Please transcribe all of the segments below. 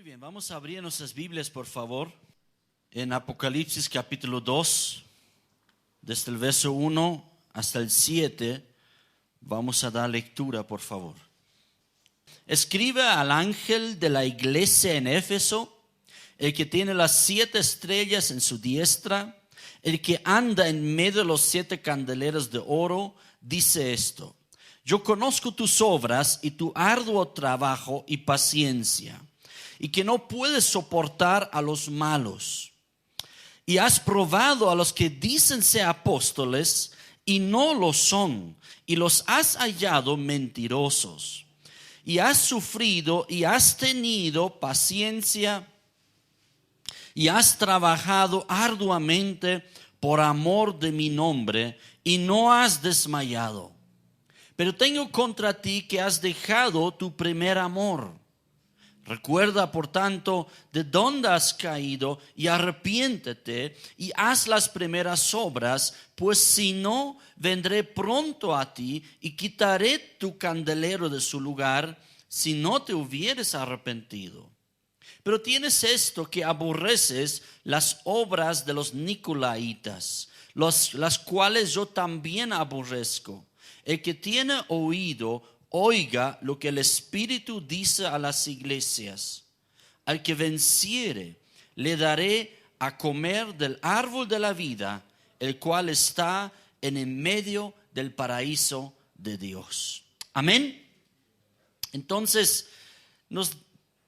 Muy bien, vamos a abrir nuestras Biblias, por favor, en Apocalipsis capítulo 2, desde el verso 1 hasta el 7, vamos a dar lectura, por favor. Escribe al ángel de la iglesia en Éfeso, el que tiene las 7 estrellas en su diestra, el que anda en medio de los 7 candeleros de oro, dice esto: yo conozco tus obras y tu arduo trabajo y paciencia, y que no puedes soportar a los malos. Y has probado a los que dicen ser apóstoles y no lo son, y los has hallado mentirosos. Y has sufrido y has tenido paciencia y has trabajado arduamente por amor de mi nombre y no has desmayado. Pero tengo contra ti que has dejado tu primer amor. Recuerda, por tanto, de dónde has caído y arrepiéntete y haz las primeras obras, pues si no, vendré pronto a ti y quitaré tu candelero de su lugar si no te hubieres arrepentido. Pero tienes esto, que aborreces las obras de los nicolaitas, las cuales yo también aborrezco. El que tiene oído, oiga lo que el Espíritu dice a las iglesias. Al que venciere, le daré a comer del árbol de la vida, el cual está en el medio del paraíso de Dios. Amén. Entonces, nos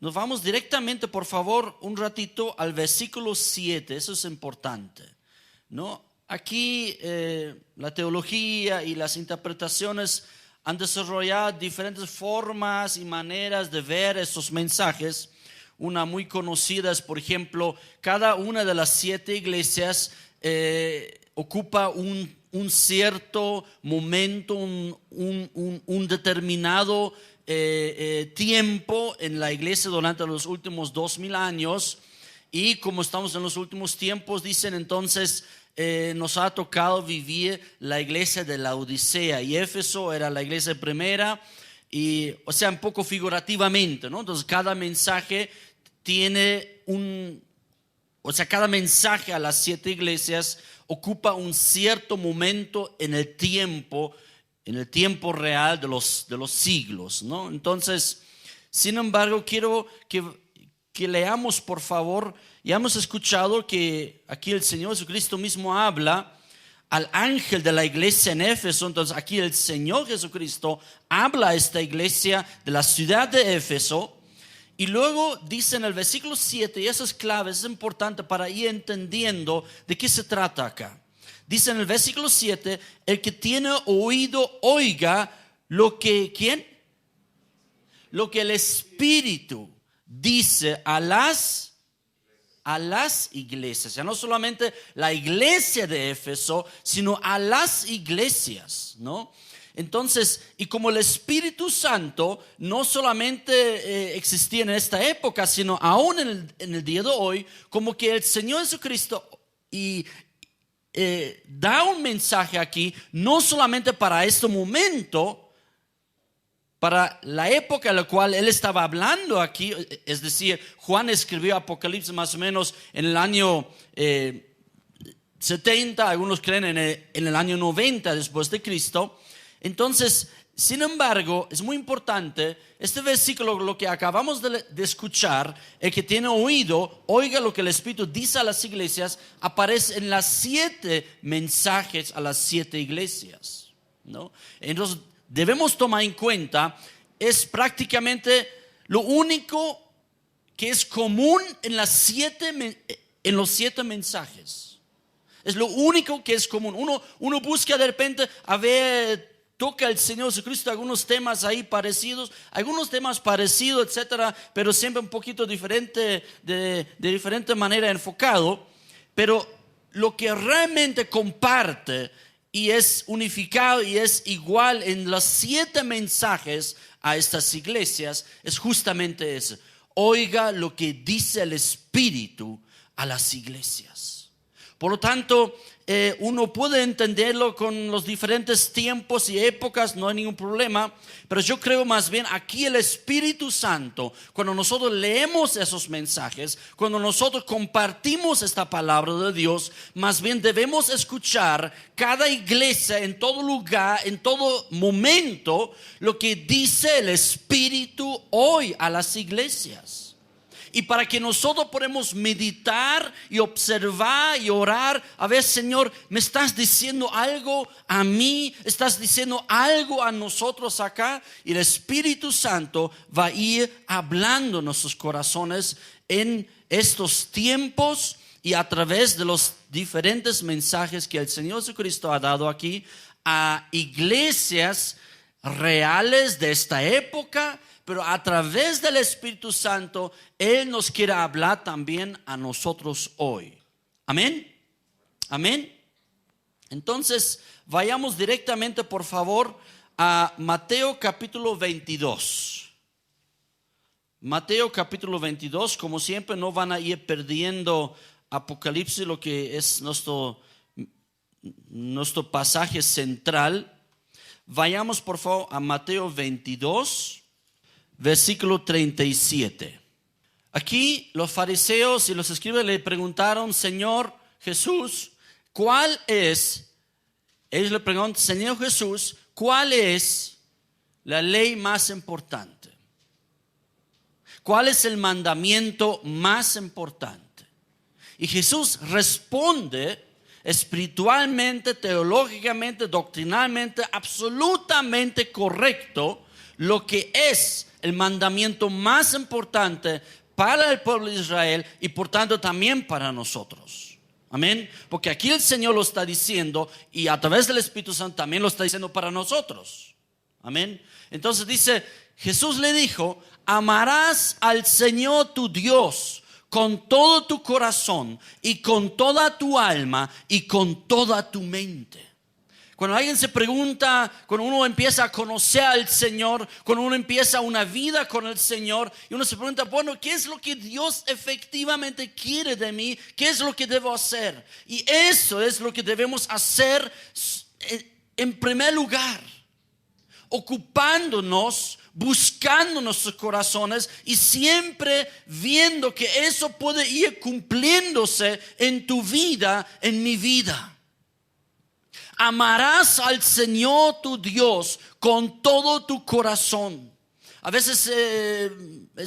vamos directamente, por favor, un ratito al versículo 7. Eso es importante, ¿no? Aquí la teología y las interpretaciones han desarrollado diferentes formas y maneras de ver estos mensajes. Una muy conocida es, por ejemplo, cada una de las 7 iglesias ocupa un cierto momento, un determinado tiempo en la iglesia durante los últimos 2000 años. Y como estamos en los últimos tiempos, dicen entonces, nos ha tocado vivir la iglesia de la Odisea, y Éfeso era la iglesia primera, y, o sea, un poco figurativamente, ¿no? Entonces cada mensaje tiene cada mensaje a las 7 iglesias ocupa un cierto momento en el tiempo real de los siglos, ¿no? Entonces, sin embargo, quiero que leamos, por favor. Ya hemos escuchado que aquí el Señor Jesucristo mismo habla al ángel de la iglesia en Éfeso. Entonces aquí el Señor Jesucristo habla a esta iglesia de la ciudad de Éfeso. Y luego dice en el versículo 7, y eso es clave, es importante para ir entendiendo de qué se trata acá. Dice en el versículo 7, el que tiene oído, oiga lo que, ¿quién? Lo que el Espíritu dice a las iglesias. Ya no solamente la iglesia de Éfeso, sino a las iglesias, ¿no? Entonces, y como el Espíritu Santo no solamente existía en esta época, sino aún en el día de hoy, como que el Señor Jesucristo da un mensaje aquí, no solamente para este momento, para la época en la cual él estaba hablando aquí. Es decir, Juan escribió Apocalipsis más o menos en el año 70, algunos creen en el año 90 después de Cristo. Entonces, sin embargo, es muy importante este versículo, lo que acabamos de escuchar: el que tiene oído, oiga lo que el Espíritu dice a las iglesias, aparece en las 7 mensajes a las 7 iglesias, ¿no? Entonces, debemos tomar en cuenta, es prácticamente lo único que es común en los 7 mensajes. Es lo único que es común. Uno busca de repente, a ver, toca el Señor Jesucristo algunos temas ahí parecidos, etcétera, pero siempre un poquito diferente, de diferente manera enfocado. Pero lo que realmente comparte y es unificado y es igual en los 7 mensajes a estas iglesias es justamente eso: oiga lo que dice el Espíritu a las iglesias. Por lo tanto, uno puede entenderlo con los diferentes tiempos y épocas, no hay ningún problema, pero yo creo más bien aquí el Espíritu Santo, cuando nosotros leemos esos mensajes, cuando nosotros compartimos esta palabra de Dios, más bien debemos escuchar cada iglesia en todo lugar, en todo momento, lo que dice el Espíritu hoy a las iglesias. Y para que nosotros podamos meditar y observar y orar, a ver, Señor, ¿me estás diciendo algo a mí? ¿Estás diciendo algo a nosotros acá? Y el Espíritu Santo va a ir hablando en nuestros corazones en estos tiempos y a través de los diferentes mensajes que el Señor Jesucristo ha dado aquí a iglesias reales de esta época. Pero a través del Espíritu Santo, Él nos quiere hablar también a nosotros hoy. Amén. Amén. Entonces, vayamos directamente, por favor, a Mateo capítulo 22. Mateo capítulo 22, como siempre, no van a ir perdiendo Apocalipsis, lo que es nuestro pasaje central. Vayamos, por favor, a Mateo 22. Versículo 37. Aquí los fariseos y los escribas le preguntaron, Señor Jesús, ¿cuál es? Ellos le preguntan, Señor Jesús, ¿cuál es la ley más importante? ¿Cuál es el mandamiento más importante? Y Jesús responde espiritualmente, teológicamente, doctrinalmente, absolutamente correcto, lo que es el mandamiento más importante para el pueblo de Israel y por tanto también para nosotros. Amén. Porque aquí el Señor lo está diciendo y a través del Espíritu Santo también lo está diciendo para nosotros. Amén. Entonces dice, Jesús le dijo, amarás al Señor tu Dios con todo tu corazón y con toda tu alma y con toda tu mente. Cuando alguien se pregunta, cuando uno empieza a conocer al Señor, cuando uno empieza una vida con el Señor y uno se pregunta, bueno, ¿qué es lo que Dios efectivamente quiere de mí? ¿Qué es lo que debo hacer? Y eso es lo que debemos hacer en primer lugar, ocupándonos, buscando nuestros corazones y siempre viendo que eso puede ir cumpliéndose en tu vida, en mi vida. Amarás al Señor tu Dios con todo tu corazón. A veces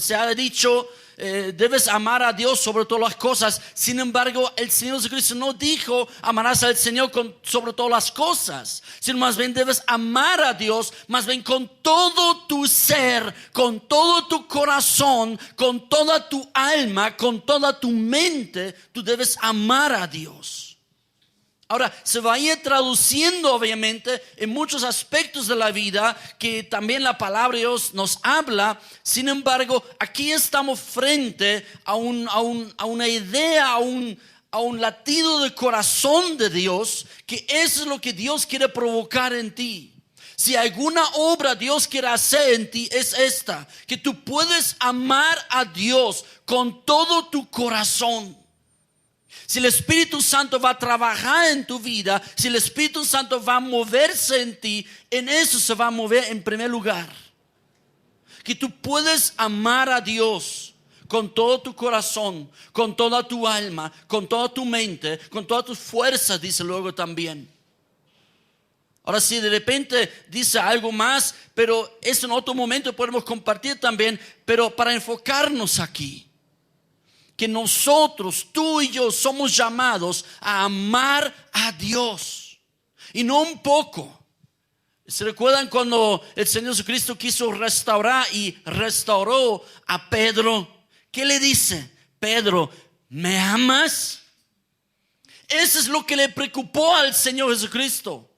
se ha dicho, debes amar a Dios sobre todas las cosas. Sin embargo, el Señor Jesucristo no dijo, amarás al Señor sobre todas las cosas. Sino más bien debes amar a Dios, más bien con todo tu ser, con todo tu corazón, con toda tu alma, con toda tu mente. Tú debes amar a Dios. Ahora, se va a ir traduciendo obviamente en muchos aspectos de la vida que también la palabra de Dios nos habla. Sin embargo, aquí estamos frente a una idea, a un latido de corazón de Dios, que eso es lo que Dios quiere provocar en ti. Si alguna obra Dios quiere hacer en ti es esta, que tú puedes amar a Dios con todo tu corazón. Si el Espíritu Santo va a trabajar en tu vida, si el Espíritu Santo va a moverse en ti, en eso se va a mover en primer lugar. Que tú puedes amar a Dios con todo tu corazón, con toda tu alma, con toda tu mente, con todas tus fuerzas, dice luego también. Ahora si de repente dice algo más, pero eso en otro momento podemos compartir también, pero para enfocarnos aquí. Que nosotros, tú y yo, somos llamados a amar a Dios. Y no un poco. ¿Se recuerdan cuando el Señor Jesucristo quiso restaurar y restauró a Pedro? ¿Qué le dice? Pedro, ¿me amas? Eso es lo que le preocupó al Señor Jesucristo.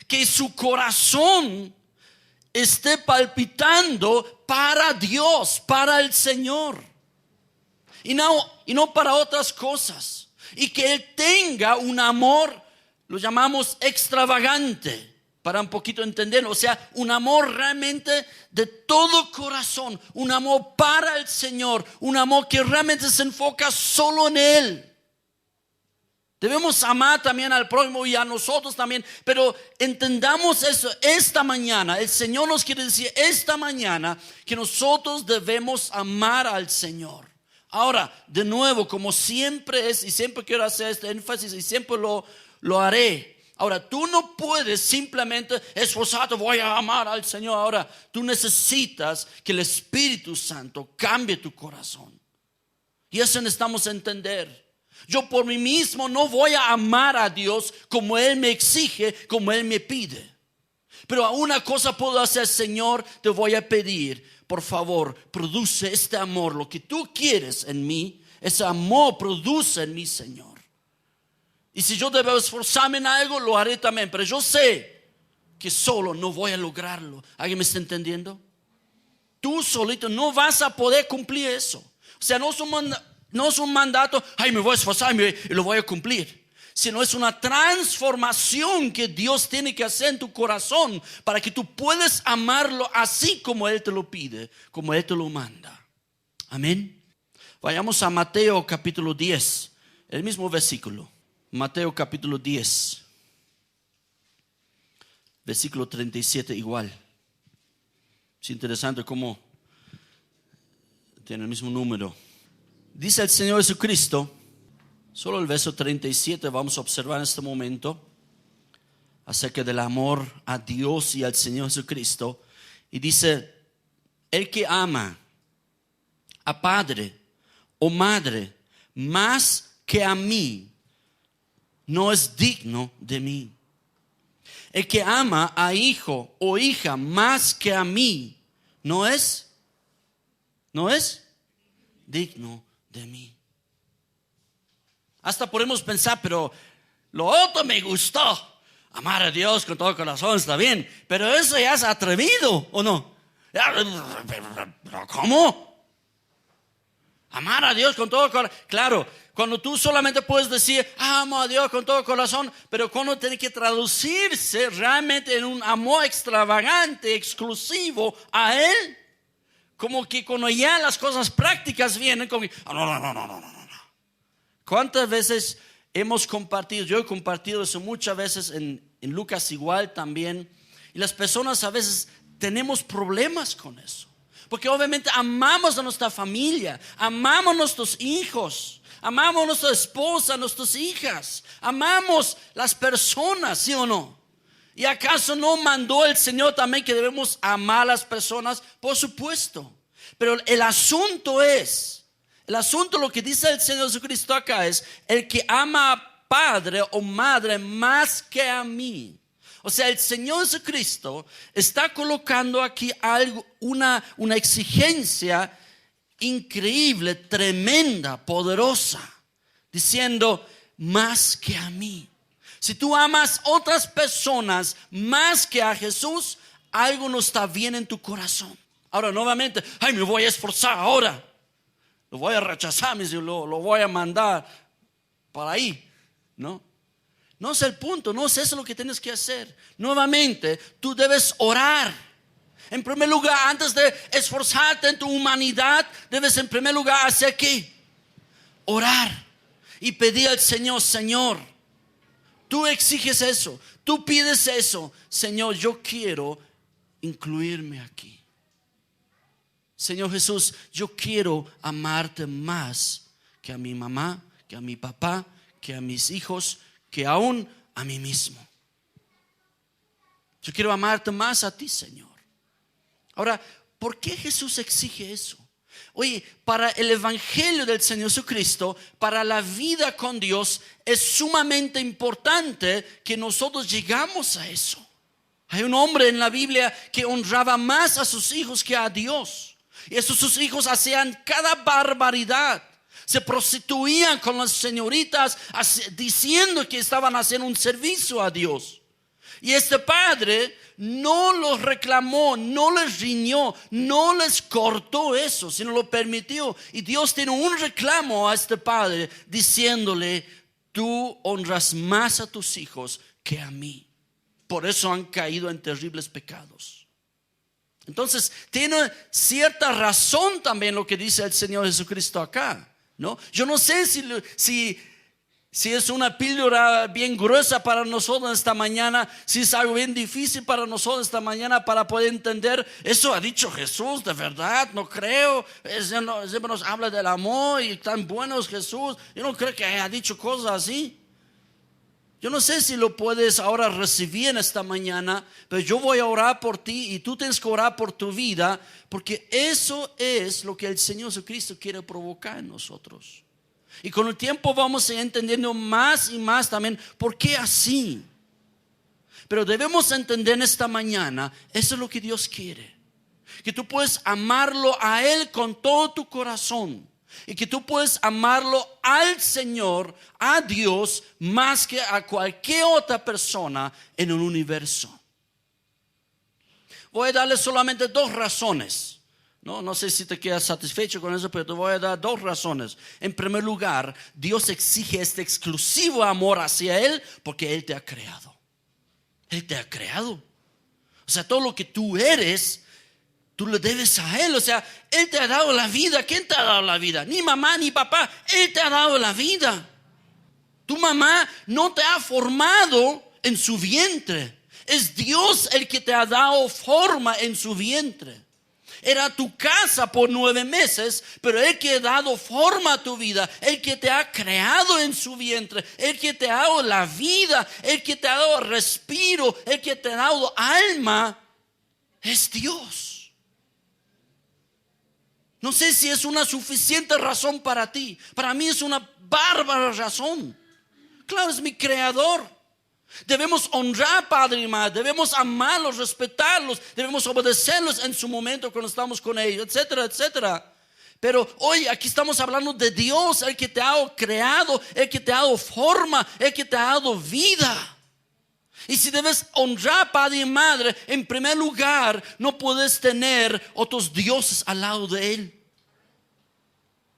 Que su corazón esté palpitando para Dios, para el Señor. Y no para otras cosas. Y que Él tenga un amor, lo llamamos extravagante, para un poquito entenderlo. O sea, un amor realmente de todo corazón. Un amor para el Señor. Un amor que realmente se enfoca solo en Él. Debemos amar también al prójimo y a nosotros también. Pero entendamos eso. Esta mañana, el Señor nos quiere decir esta mañana que nosotros debemos amar al Señor. Ahora, de nuevo, como siempre es, y siempre quiero hacer este énfasis y siempre lo haré. Ahora, tú no puedes simplemente esforzarte, voy a amar al Señor. Ahora, tú necesitas que el Espíritu Santo cambie tu corazón. Y eso necesitamos entender. Yo por mí mismo no voy a amar a Dios como Él me exige, como Él me pide. Pero una cosa puedo hacer, Señor, te voy a pedir, por favor, produce este amor, lo que tú quieres en mí, ese amor produce en mí, Señor. Y si yo debo esforzarme en algo, lo haré también, pero yo sé que solo no voy a lograrlo. ¿Alguien me está entendiendo? Tú solito no vas a poder cumplir eso. O sea, no es un mandato, ay, me voy a esforzar y lo voy a cumplir. Sino es una transformación que Dios tiene que hacer en tu corazón para que tú puedas amarlo así como Él te lo pide, como Él te lo manda. Amén. Vayamos a Mateo capítulo 10, el mismo versículo. Mateo capítulo 10, versículo 37 igual. Es interesante cómo tiene el mismo número. Dice el Señor Jesucristo, solo el verso 37 vamos a observar en este momento, acerca del amor a Dios y al Señor Jesucristo. Y dice, el que ama a padre o madre más que a mí, no es digno de mí. El que ama a hijo o hija más que a mí, no es digno de mí. Hasta podemos pensar, pero lo otro me gustó. Amar a Dios con todo el corazón está bien, pero eso ya es atrevido, ¿o no? ¿Pero cómo? Amar a Dios con todo el corazón. Claro, cuando tú solamente puedes decir, amo a Dios con todo el corazón, pero cuando tiene que traducirse realmente en un amor extravagante, exclusivo a Él, como que cuando ya las cosas prácticas vienen, como que, no. ¿Cuántas veces hemos compartido? Yo he compartido eso muchas veces en Lucas igual también. Y las personas a veces tenemos problemas con eso. Porque obviamente amamos a nuestra familia, amamos a nuestros hijos, amamos a nuestra esposa, a nuestras hijas, amamos las personas, ¿sí o no? ¿Y acaso no mandó el Señor también que debemos amar a las personas? Por supuesto. Pero el asunto, lo que dice el Señor Jesucristo acá es, el que ama a padre o madre más que a mí. O sea, el Señor Jesucristo está colocando aquí algo, una exigencia increíble, tremenda, poderosa, diciendo más que a mí. Si tú amas a otras personas más que a Jesús, algo no está bien en tu corazón. Ahora nuevamente, ay, me voy a esforzar ahora. Lo voy a rechazar, lo voy a mandar para ahí, ¿no? No es el punto, no es eso lo que tienes que hacer. Nuevamente, tú debes orar. En primer lugar, antes de esforzarte en tu humanidad, debes en primer lugar hacer ¿qué? Orar y pedir al Señor, Señor, tú exiges eso, tú pides eso. Señor, yo quiero incluirme aquí. Señor Jesús, yo quiero amarte más que a mi mamá, que a mi papá, que a mis hijos, que aún a mí mismo. Yo quiero amarte más a ti, Señor. Ahora, ¿por qué Jesús exige eso? Oye, para el evangelio del Señor Jesucristo, para la vida con Dios, es sumamente importante que nosotros llegamos a eso. Hay un hombre en la Biblia que honraba más a sus hijos que a Dios. Y esos sus hijos hacían cada barbaridad. Se prostituían con las señoritas, diciendo que estaban haciendo un servicio a Dios. Y este padre no los reclamó, no les riñó, no les cortó eso, sino lo permitió. Y Dios tiene un reclamo a este padre diciéndole, tú honras más a tus hijos que a mí. Por eso han caído en terribles pecados. Entonces tiene cierta razón también lo que dice el Señor Jesucristo acá, ¿no? Yo no sé si Si es una píldora bien gruesa para nosotros esta mañana, si es algo bien difícil para nosotros esta mañana para poder entender, eso ha dicho Jesús, de verdad, no creo. Siempre nos habla del amor y tan bueno es Jesús. Yo no creo que haya dicho cosas así. Yo no sé si lo puedes ahora recibir en esta mañana, pero yo voy a orar por ti y tú tienes que orar por tu vida, porque eso es lo que el Señor Jesucristo quiere provocar en nosotros. Y con el tiempo vamos a ir entendiendo más y más también por qué así. Pero debemos entender en esta mañana, eso es lo que Dios quiere. Que tú puedes amarlo a Él con todo tu corazón. Y que tú puedes amarlo al Señor, a Dios, más que a cualquier otra persona en el universo. Voy a darle solamente 2 razones. No sé si te quedas satisfecho con eso, pero te voy a dar 2 razones. En primer lugar, Dios exige este exclusivo amor hacia Él porque Él te ha creado. Él te ha creado. O sea, todo lo que tú eres, tú le debes a Él. O sea, Él te ha dado la vida. ¿Quién te ha dado la vida? Ni mamá ni papá. Él te ha dado la vida. Tu mamá no te ha formado en su vientre. Es Dios el que te ha dado forma en su vientre. Era tu casa por 9 meses, pero Él que ha dado forma a tu vida, el que te ha creado en su vientre, el que te ha dado la vida, el que te ha dado respiro, el que te ha dado alma, es Dios. No sé si es una suficiente razón para ti. Para mí es una bárbara razón. Claro, es mi creador. Debemos honrar padre y madre, debemos amarlos, respetarlos, debemos obedecerlos en su momento cuando estamos con ellos, etcétera, etcétera. Pero hoy aquí estamos hablando de Dios, el que te ha creado, el que te ha dado forma, el que te ha dado vida. Y si debes honrar padre y madre, en primer lugar no puedes tener otros dioses al lado de Él.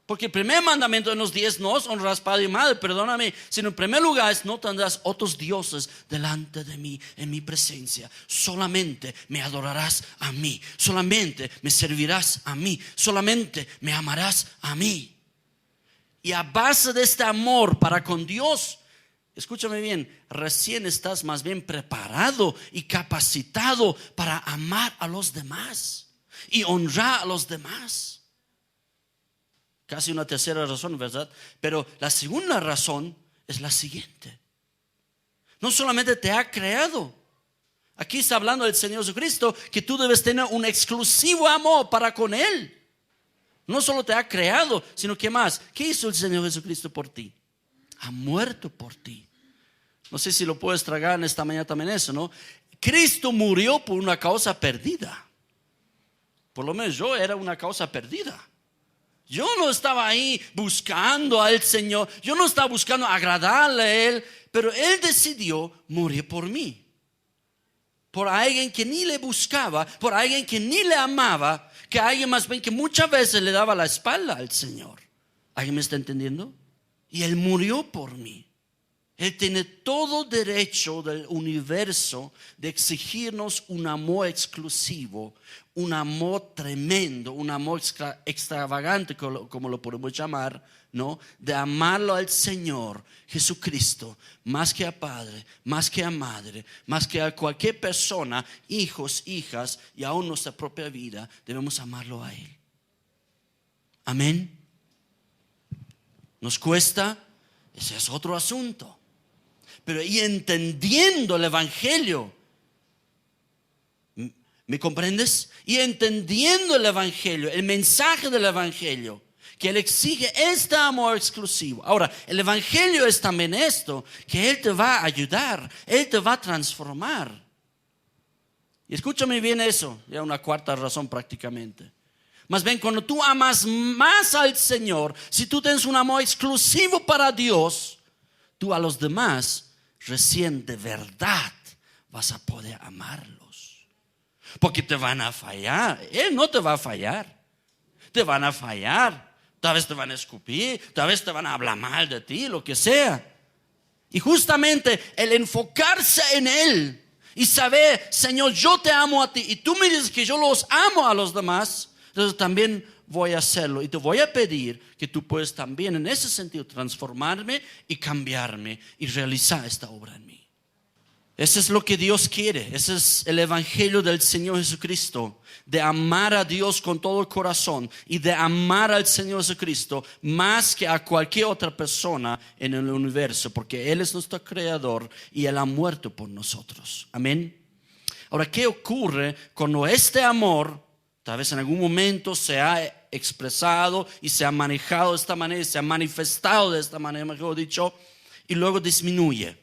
Porque el primer mandamiento de los 10 no es honrar padre y madre, perdóname, sino en primer lugar es no tendrás otros dioses delante de mí, en mi presencia. Solamente me adorarás a mí, solamente me servirás a mí, solamente me amarás a mí. Y a base de este amor para con Dios, escúchame bien, recién estás más bien preparado y capacitado para amar a los demás y honrar a los demás. Casi una tercera razón, ¿verdad? Pero la segunda razón es la siguiente. No solamente te ha creado. Aquí está hablando el Señor Jesucristo que tú debes tener un exclusivo amor para con Él. No solo te ha creado, sino que más. ¿Qué hizo el Señor Jesucristo por ti? Ha muerto por ti. No sé si lo puedes tragar en esta mañana también eso, ¿no? Cristo murió por una causa perdida. Por lo menos yo era una causa perdida. Yo no estaba ahí buscando al Señor. Yo no estaba buscando agradarle a Él. Pero Él decidió morir por mí. Por alguien que ni le buscaba. Por alguien que ni le amaba. Que alguien más bien que muchas veces le daba la espalda al Señor. ¿Alguien me está entendiendo? Y Él murió por mí. Él tiene todo derecho del universo de exigirnos un amor exclusivo, un amor tremendo, un amor extravagante, como lo podemos llamar, ¿no? De amarlo al Señor Jesucristo, más que a padre, más que a madre, más que a cualquier persona, hijos, hijas y aún nuestra propia vida, debemos amarlo a Él. Amén. ¿Nos cuesta? Ese es otro asunto. Pero y entendiendo el Evangelio, ¿me comprendes? Y entendiendo el Evangelio, el mensaje del Evangelio, que Él exige este amor exclusivo. Ahora, el Evangelio es también esto, que Él te va a ayudar, Él te va a transformar. Y escúchame bien eso, ya una cuarta razón prácticamente. Más bien, cuando tú amas más al Señor, si tú tienes un amor exclusivo para Dios, tú a los demás recién de verdad vas a poder amarlos. Porque te van a fallar. Él no te va a fallar. Te van a fallar. Tal vez te van a escupir. Tal vez te van a hablar mal de ti, lo que sea. Y justamente el enfocarse en Él y saber, Señor, yo te amo a ti y tú me dices que yo los amo a los demás, entonces también voy a hacerlo y te voy a pedir que tú puedas también en ese sentido transformarme y cambiarme y realizar esta obra en mí. Eso es lo que Dios quiere. Ese es el evangelio del Señor Jesucristo, de amar a Dios con todo el corazón y de amar al Señor Jesucristo más que a cualquier otra persona en el universo, porque Él es nuestro creador y Él ha muerto por nosotros. Amén. Ahora, ¿qué ocurre cuando este amor tal vez en algún momento se ha expresado y se ha manejado de esta manera, se ha manifestado de esta manera, mejor dicho, y luego disminuye?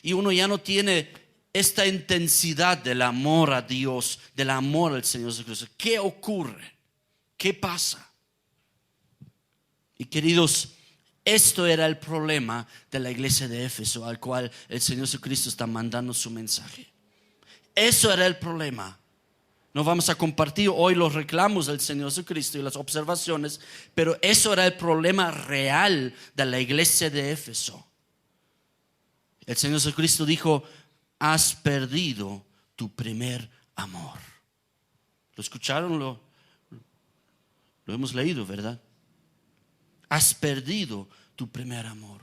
Y uno ya no tiene esta intensidad del amor a Dios, del amor al Señor Jesucristo. ¿Qué ocurre? ¿Qué pasa? Y queridos, esto era el problema de la iglesia de Éfeso, al cual el Señor Jesucristo está mandando su mensaje. Eso era el problema. No vamos a compartir hoy los reclamos del Señor Jesucristo y las observaciones, pero eso era el problema real de la iglesia de Éfeso. El Señor Jesucristo dijo: has perdido tu primer amor. ¿Lo escucharon? Lo hemos leído, ¿verdad? Has perdido tu primer amor.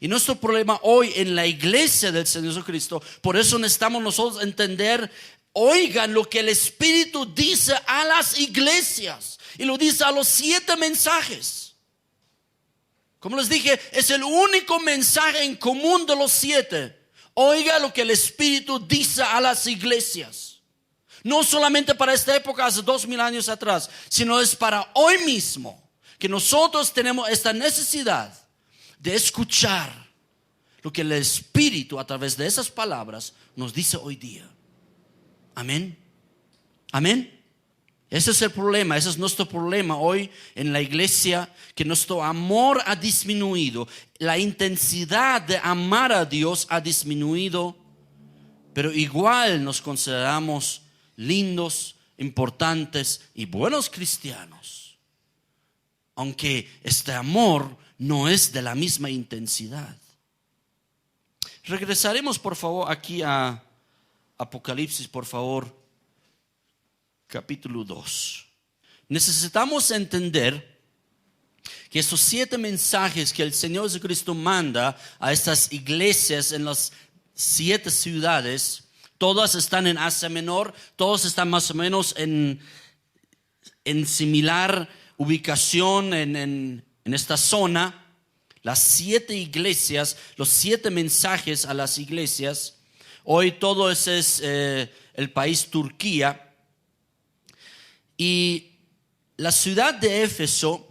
Y nuestro problema hoy en la iglesia del Señor Jesucristo, por eso necesitamos nosotros entender, oigan lo que el Espíritu dice a las iglesias, y lo dice a los 7 mensajes. Como les dije, es el único mensaje en común de los 7. Oiga lo que el Espíritu dice a las iglesias. No solamente para esta época, hace 2000 años atrás, sino es para hoy mismo, que nosotros tenemos esta necesidad de escuchar lo que el Espíritu a través de esas palabras nos dice hoy día. Amén. Amén. Ese es el problema, ese es nuestro problema hoy en la iglesia, que nuestro amor ha disminuido, la intensidad de amar a Dios ha disminuido, pero igual nos consideramos lindos, importantes y buenos cristianos, aunque este amor no es de la misma intensidad. Regresaremos por favor aquí a Apocalipsis, por favor. Capítulo 2. Necesitamos entender que estos 7 mensajes que el Señor Jesucristo manda a estas iglesias en las 7 ciudades, todas están en Asia Menor, todos están más o menos en similar ubicación en esta zona. Las 7 iglesias, los 7 mensajes a las iglesias. Hoy todo ese es el país Turquía. Y la ciudad de Éfeso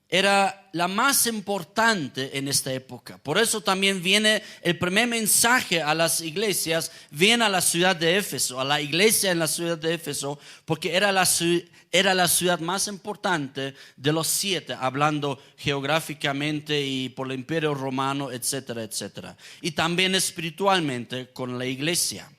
era la más importante en esta época. Por eso también viene el primer mensaje a las iglesias, viene a la ciudad de Éfeso, a la iglesia en la ciudad de Éfeso, porque era la ciudad más importante de los 7, hablando geográficamente y por el imperio romano, etcétera, etcétera. Y también espiritualmente con la iglesia.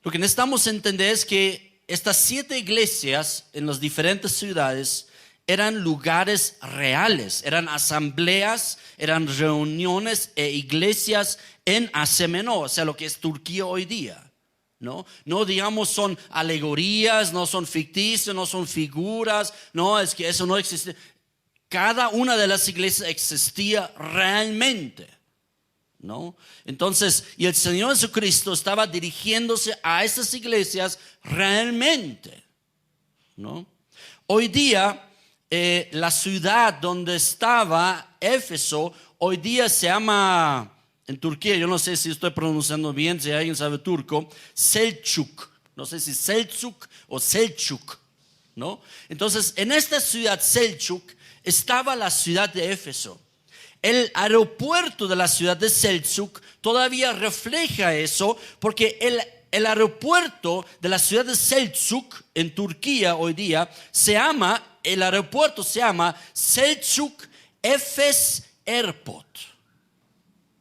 Lo que necesitamos entender es que estas 7 iglesias en las diferentes ciudades eran lugares reales, eran asambleas, eran reuniones e iglesias en Asia Menor, o sea, lo que es Turquía hoy día. No digamos son alegorías, no son ficticios, no son figuras, no, es que eso no existe. Cada una de las iglesias existía realmente. ¿No? Entonces, y el Señor Jesucristo estaba dirigiéndose a esas iglesias realmente, ¿no? Hoy día, la ciudad donde estaba Éfeso, hoy día se llama, en Turquía, yo no sé si estoy pronunciando bien, si alguien sabe turco, Selçuk. No sé si Selçuk o Selçuk, ¿no? Entonces, en esta ciudad Selçuk estaba la ciudad de Éfeso. El aeropuerto de la ciudad de Selçuk todavía refleja eso, porque el aeropuerto de la ciudad de Selçuk en Turquía hoy día el aeropuerto se llama Selçuk Efes Airport.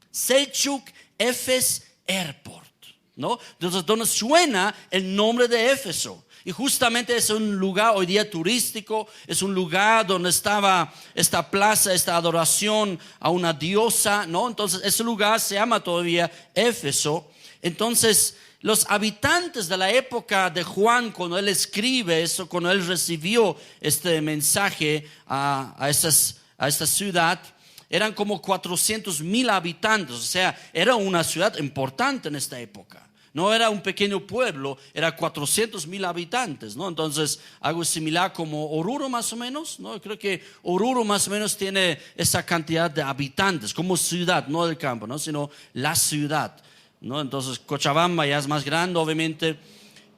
Selçuk Efes Airport, ¿no? Entonces, donde suena el nombre de Éfeso. Y justamente es un lugar hoy día turístico, es un lugar donde estaba esta plaza, esta adoración a una diosa, ¿no? Entonces ese lugar se llama todavía Éfeso. Entonces Los habitantes de la época de Juan, cuando él escribe eso, cuando él recibió este mensaje a esta ciudad, eran como 400,000 habitantes. O sea, era una ciudad importante en esta época. No era un pequeño pueblo, era 400,000 habitantes, ¿no? Entonces, algo similar como Oruro más o menos, ¿no? Creo que Oruro más o menos tiene esa cantidad de habitantes, como ciudad, no del campo, ¿no? Sino la ciudad, ¿no? Entonces, Cochabamba ya es más grande, obviamente,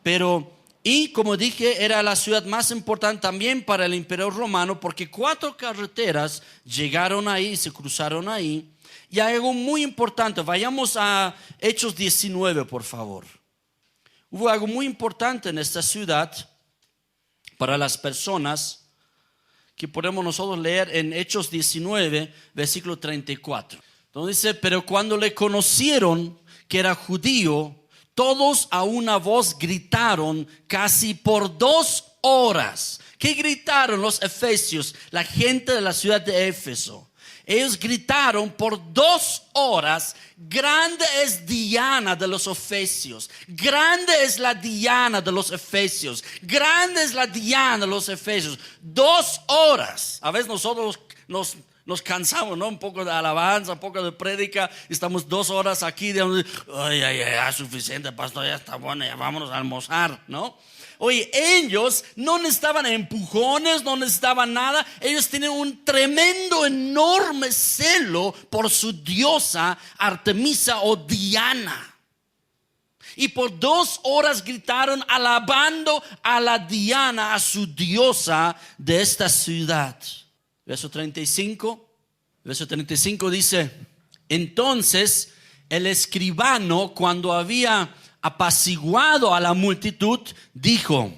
pero, y como dije, era la ciudad más importante también para el Imperio Romano, porque 4 carreteras llegaron ahí, se cruzaron ahí. Y hay algo muy importante, vayamos a Hechos 19, por favor. Hubo algo muy importante en esta ciudad para las personas que podemos nosotros leer en Hechos 19, versículo 34. Donde dice, pero cuando le conocieron que era judío, todos a una voz gritaron casi por 2 horas. ¿Qué gritaron los efesios, la gente de la ciudad de Éfeso? Ellos gritaron por 2 horas, grande es Diana de los Efesios, grande es la Diana de los Efesios, grande es la Diana de los Efesios. 2 horas. A veces nosotros nos cansamos, ¿no? Un poco de alabanza, un poco de prédica, estamos 2 horas aquí, digamos, ay, ya suficiente, pastor, ya está bueno, ya vámonos a almorzar, ¿no? Oye, ellos no necesitaban empujones, no necesitaban nada. Ellos tienen un tremendo, enorme celo por su diosa Artemisa o Diana. Y por 2 horas gritaron alabando a la Diana, a su diosa de esta ciudad. Verso 35 dice, entonces el escribano, cuando había apaciguado a la multitud, dijo, o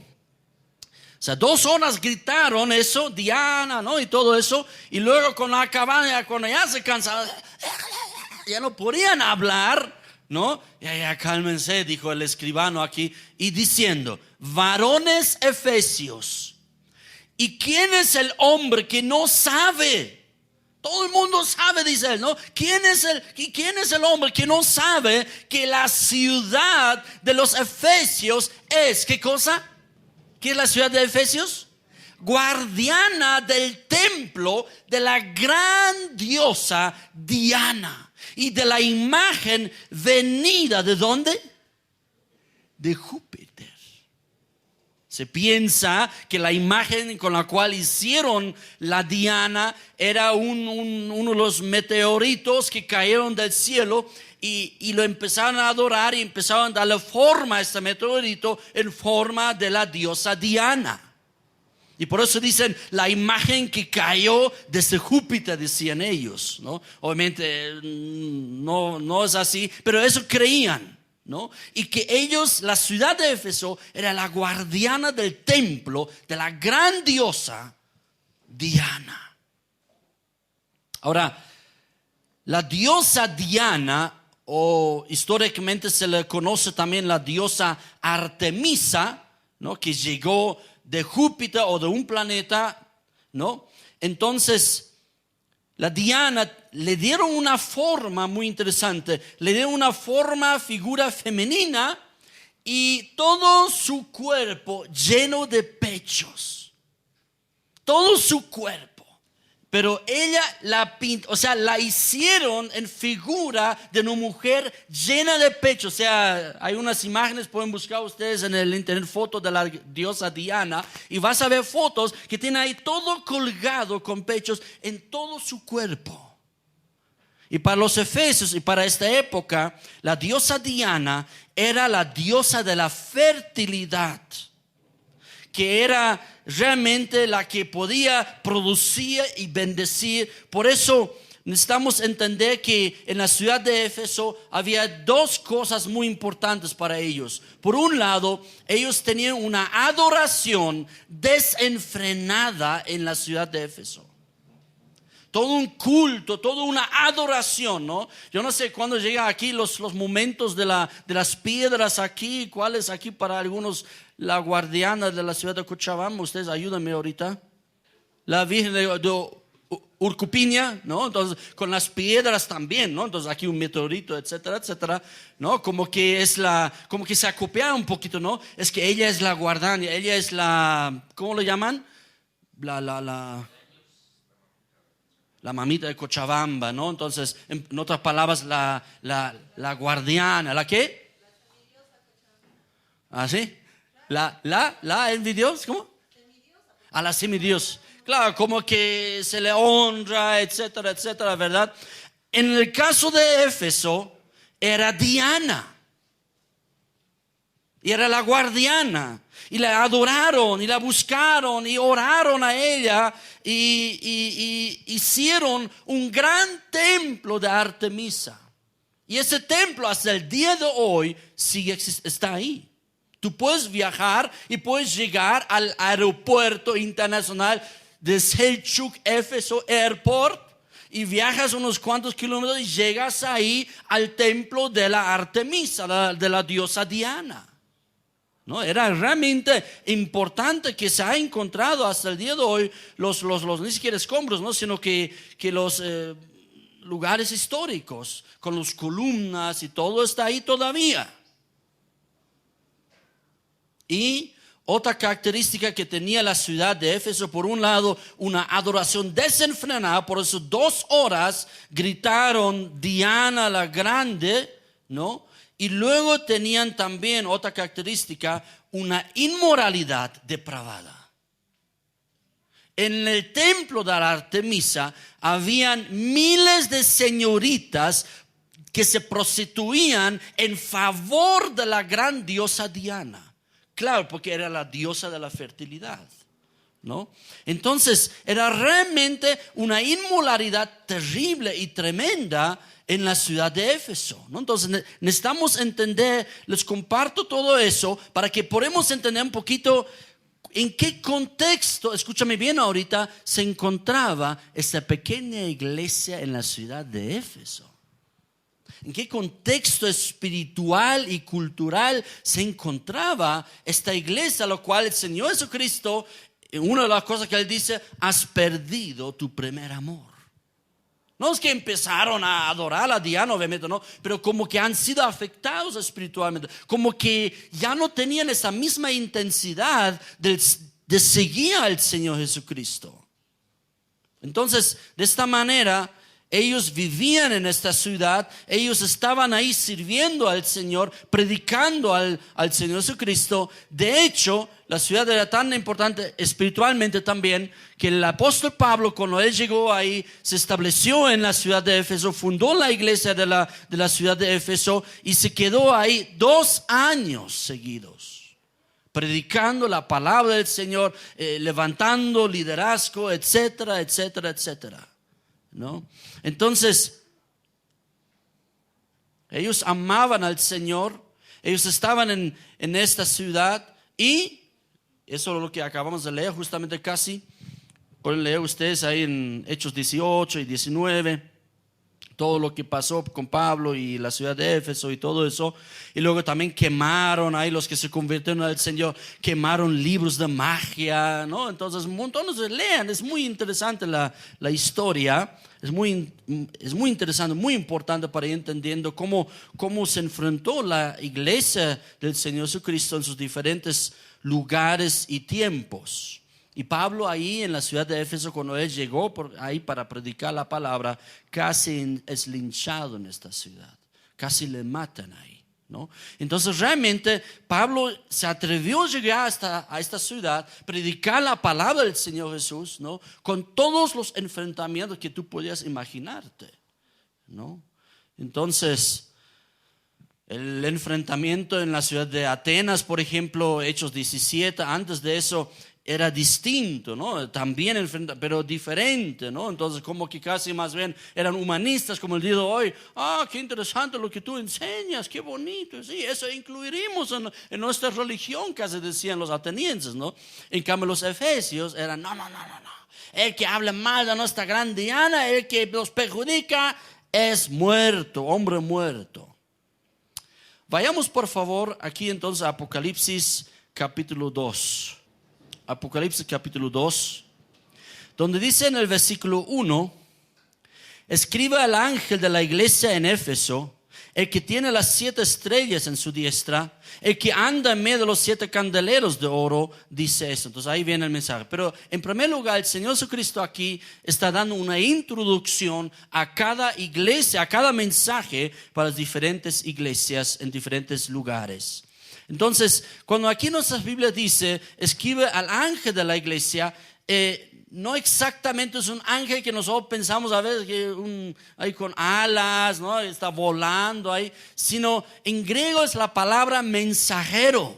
sea, 2 horas gritaron eso, Diana, ¿no? Y todo eso, y luego con la cabana, cuando ya se cansaron, ya no podían hablar, ¿no? Ya cálmense, dijo el escribano aquí, y diciendo, varones efesios, ¿y quién es el hombre que no sabe? Todo el mundo sabe, dice él, ¿no? ¿Quién es el hombre que no sabe que la ciudad de los Efesios es, ¿qué cosa? ¿Qué es la ciudad de Efesios? Guardiana del templo de la gran diosa Diana y de la imagen venida, ¿de dónde? De Júpiter. Se piensa que la imagen con la cual hicieron la Diana era uno de los meteoritos que cayeron del cielo y lo empezaron a adorar y empezaron a darle forma a este meteorito en forma de la diosa Diana. Y por eso dicen la imagen que cayó desde Júpiter, decían ellos, ¿no? Obviamente no es así, pero eso creían, ¿no? Y que ellos, la ciudad de Éfeso, era la guardiana del templo de la gran diosa Diana. Ahora, la diosa Diana, o históricamente se le conoce también la diosa Artemisa, ¿no? Que llegó de Júpiter o de un planeta, ¿no? Entonces, la Diana le dieron una forma muy interesante, le dieron una figura femenina y todo su cuerpo lleno de pechos, todo su cuerpo. Pero ella la hicieron en figura de una mujer llena de pechos. O sea, hay unas imágenes, pueden buscar ustedes en el internet fotos de la diosa Diana y vas a ver fotos que tiene ahí todo colgado con pechos en todo su cuerpo. Y para los efesios y para esta época, la diosa Diana era la diosa de la fertilidad, que era realmente la que podía producir y bendecir. Por eso necesitamos entender que en la ciudad de Éfeso había 2 cosas muy importantes para ellos. Por un lado, ellos tenían una adoración desenfrenada en la ciudad de Éfeso. Todo un culto, toda una adoración, ¿no? Yo no sé cuándo llegan aquí los momentos de las piedras aquí, cuáles aquí para algunos, la guardiana de la ciudad de Cochabamba. Ustedes ayúdenme ahorita. La Virgen Urcupiña, ¿no? Entonces, con las piedras también, ¿no? Entonces, aquí un meteorito, etcétera, etcétera, ¿no? Como que se acopia un poquito, ¿no? Es que ella es la guardiana, ella es ¿cómo lo llaman? La mamita de Cochabamba, ¿no? Entonces, en otras palabras, la guardiana, ¿la qué? ¿Ah, sí? La envidiosa, ¿cómo? A la semidios. Claro, como que se le honra, etcétera, etcétera, ¿verdad? En el caso de Éfeso, era Diana. Y era la guardiana. Y la adoraron, y la buscaron, y oraron a ella. Y hicieron un gran templo de Artemisa. Y ese templo hasta el día de hoy está ahí. Tú puedes viajar y puedes llegar al aeropuerto internacional de Selçuk Éfeso Airport y viajas unos cuantos kilómetros y llegas ahí al templo de la Artemisa, de la diosa Diana. ¿No? Era realmente importante que se ha encontrado hasta el día de hoy los ni siquiera escombros, ¿no? Sino que los lugares históricos con las columnas y todo está ahí todavía. Y otra característica que tenía la ciudad de Éfeso, por un lado, una adoración desenfrenada. Por eso 2 horas gritaron Diana la Grande, ¿no? Y luego tenían también otra característica, una inmoralidad depravada. En el templo de la Artemisa habían miles de señoritas que se prostituían en favor de la gran diosa Diana. Claro, porque era la diosa de la fertilidad, ¿no? Entonces, era realmente una inmoralidad terrible y tremenda en la ciudad de Éfeso, ¿no? Entonces, necesitamos entender, les comparto todo eso para que podamos entender un poquito en qué contexto, escúchame bien ahorita, se encontraba esta pequeña iglesia en la ciudad de Éfeso. ¿En qué contexto espiritual y cultural se encontraba esta iglesia? Lo cual el Señor Jesucristo, una de las cosas que Él dice, has perdido tu primer amor. No es que empezaron a adorar a Diana, obviamente, no, pero como que han sido afectados espiritualmente, como que ya no tenían esa misma intensidad de seguir al Señor Jesucristo. Entonces, de esta manera, ellos vivían en esta ciudad, ellos estaban ahí sirviendo al Señor, predicando al Señor Jesucristo. De hecho, la ciudad era tan importante espiritualmente también, que el apóstol Pablo, cuando él llegó ahí, se estableció en la ciudad de Éfeso, fundó la iglesia de la ciudad de Éfeso y se quedó ahí 2 años seguidos, predicando la palabra del Señor, levantando liderazgo, etcétera, etcétera, etcétera, ¿no? Entonces, ellos amaban al Señor, ellos estaban en esta ciudad y eso es lo que acabamos de leer justamente casi. Pueden leer ustedes ahí en Hechos 18 y 19, todo lo que pasó con Pablo y la ciudad de Éfeso y todo eso. Y luego también quemaron ahí los que se convirtieron al Señor, quemaron libros de magia, ¿no? Entonces montones de lean, es muy interesante la historia, es muy interesante, muy importante para ir entendiendo cómo se enfrentó la iglesia del Señor Jesucristo en sus diferentes lugares y tiempos. Y Pablo ahí en la ciudad de Éfeso, cuando él llegó ahí para predicar la palabra, casi es linchado en esta ciudad, casi le matan ahí, ¿no? Entonces realmente Pablo se atrevió a llegar a esta ciudad, predicar la palabra del Señor Jesús, ¿no? Con todos los enfrentamientos que tú podías imaginarte, ¿no? Entonces, el enfrentamiento en la ciudad de Atenas, por ejemplo, Hechos 17, antes de eso era distinto, ¿no? También pero diferente, ¿no? Entonces como que casi más bien eran humanistas como el día de hoy. Qué interesante lo que tú enseñas, qué bonito. Sí, eso incluiríamos en nuestra religión, casi decían los atenienses, ¿no? En cambio los efesios eran, no. El que habla mal de nuestra gran Diana, el que los perjudica es muerto, hombre muerto. Vayamos por favor aquí entonces a Apocalipsis capítulo 2. Apocalipsis capítulo 2. donde dice en el versículo 1, escribe al ángel de la iglesia en Éfeso, el que tiene las 7 estrellas en su diestra, el que anda en medio de los 7 candeleros de oro, dice eso. Entonces ahí viene el mensaje. Pero en primer lugar, el Señor Jesucristo aquí está dando una introducción a cada iglesia, a cada mensaje para las diferentes iglesias en diferentes lugares. Entonces, cuando aquí nuestra Biblia dice, escribe al ángel de la iglesia, no exactamente es un ángel que nosotros pensamos a veces que ahí con alas, ¿no? Está volando ahí, sino en griego es la palabra mensajero.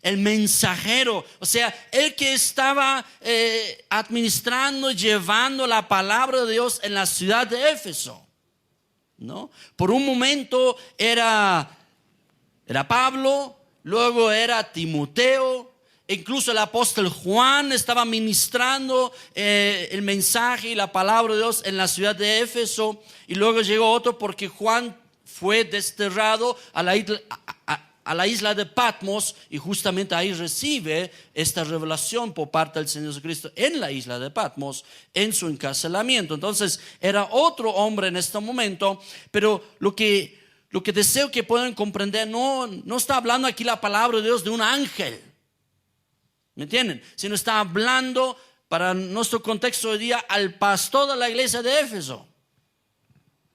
El mensajero, o sea, el que estaba administrando, llevando la palabra de Dios en la ciudad de Éfeso, ¿no? Por un momento era Pablo, luego era Timoteo. Incluso el apóstol Juan estaba ministrando el mensaje y la palabra de Dios en la ciudad de Éfeso. Y luego llegó otro porque Juan fue desterrado a la isla de Patmos. Y justamente ahí recibe esta revelación por parte del Señor Jesucristo en la isla de Patmos, en su encarcelamiento. Entonces era otro hombre en este momento. Pero lo que deseo que puedan comprender, no está hablando aquí la palabra de Dios de un ángel. ¿Me entienden? Sino está hablando para nuestro contexto hoy día al pastor de la iglesia de Éfeso.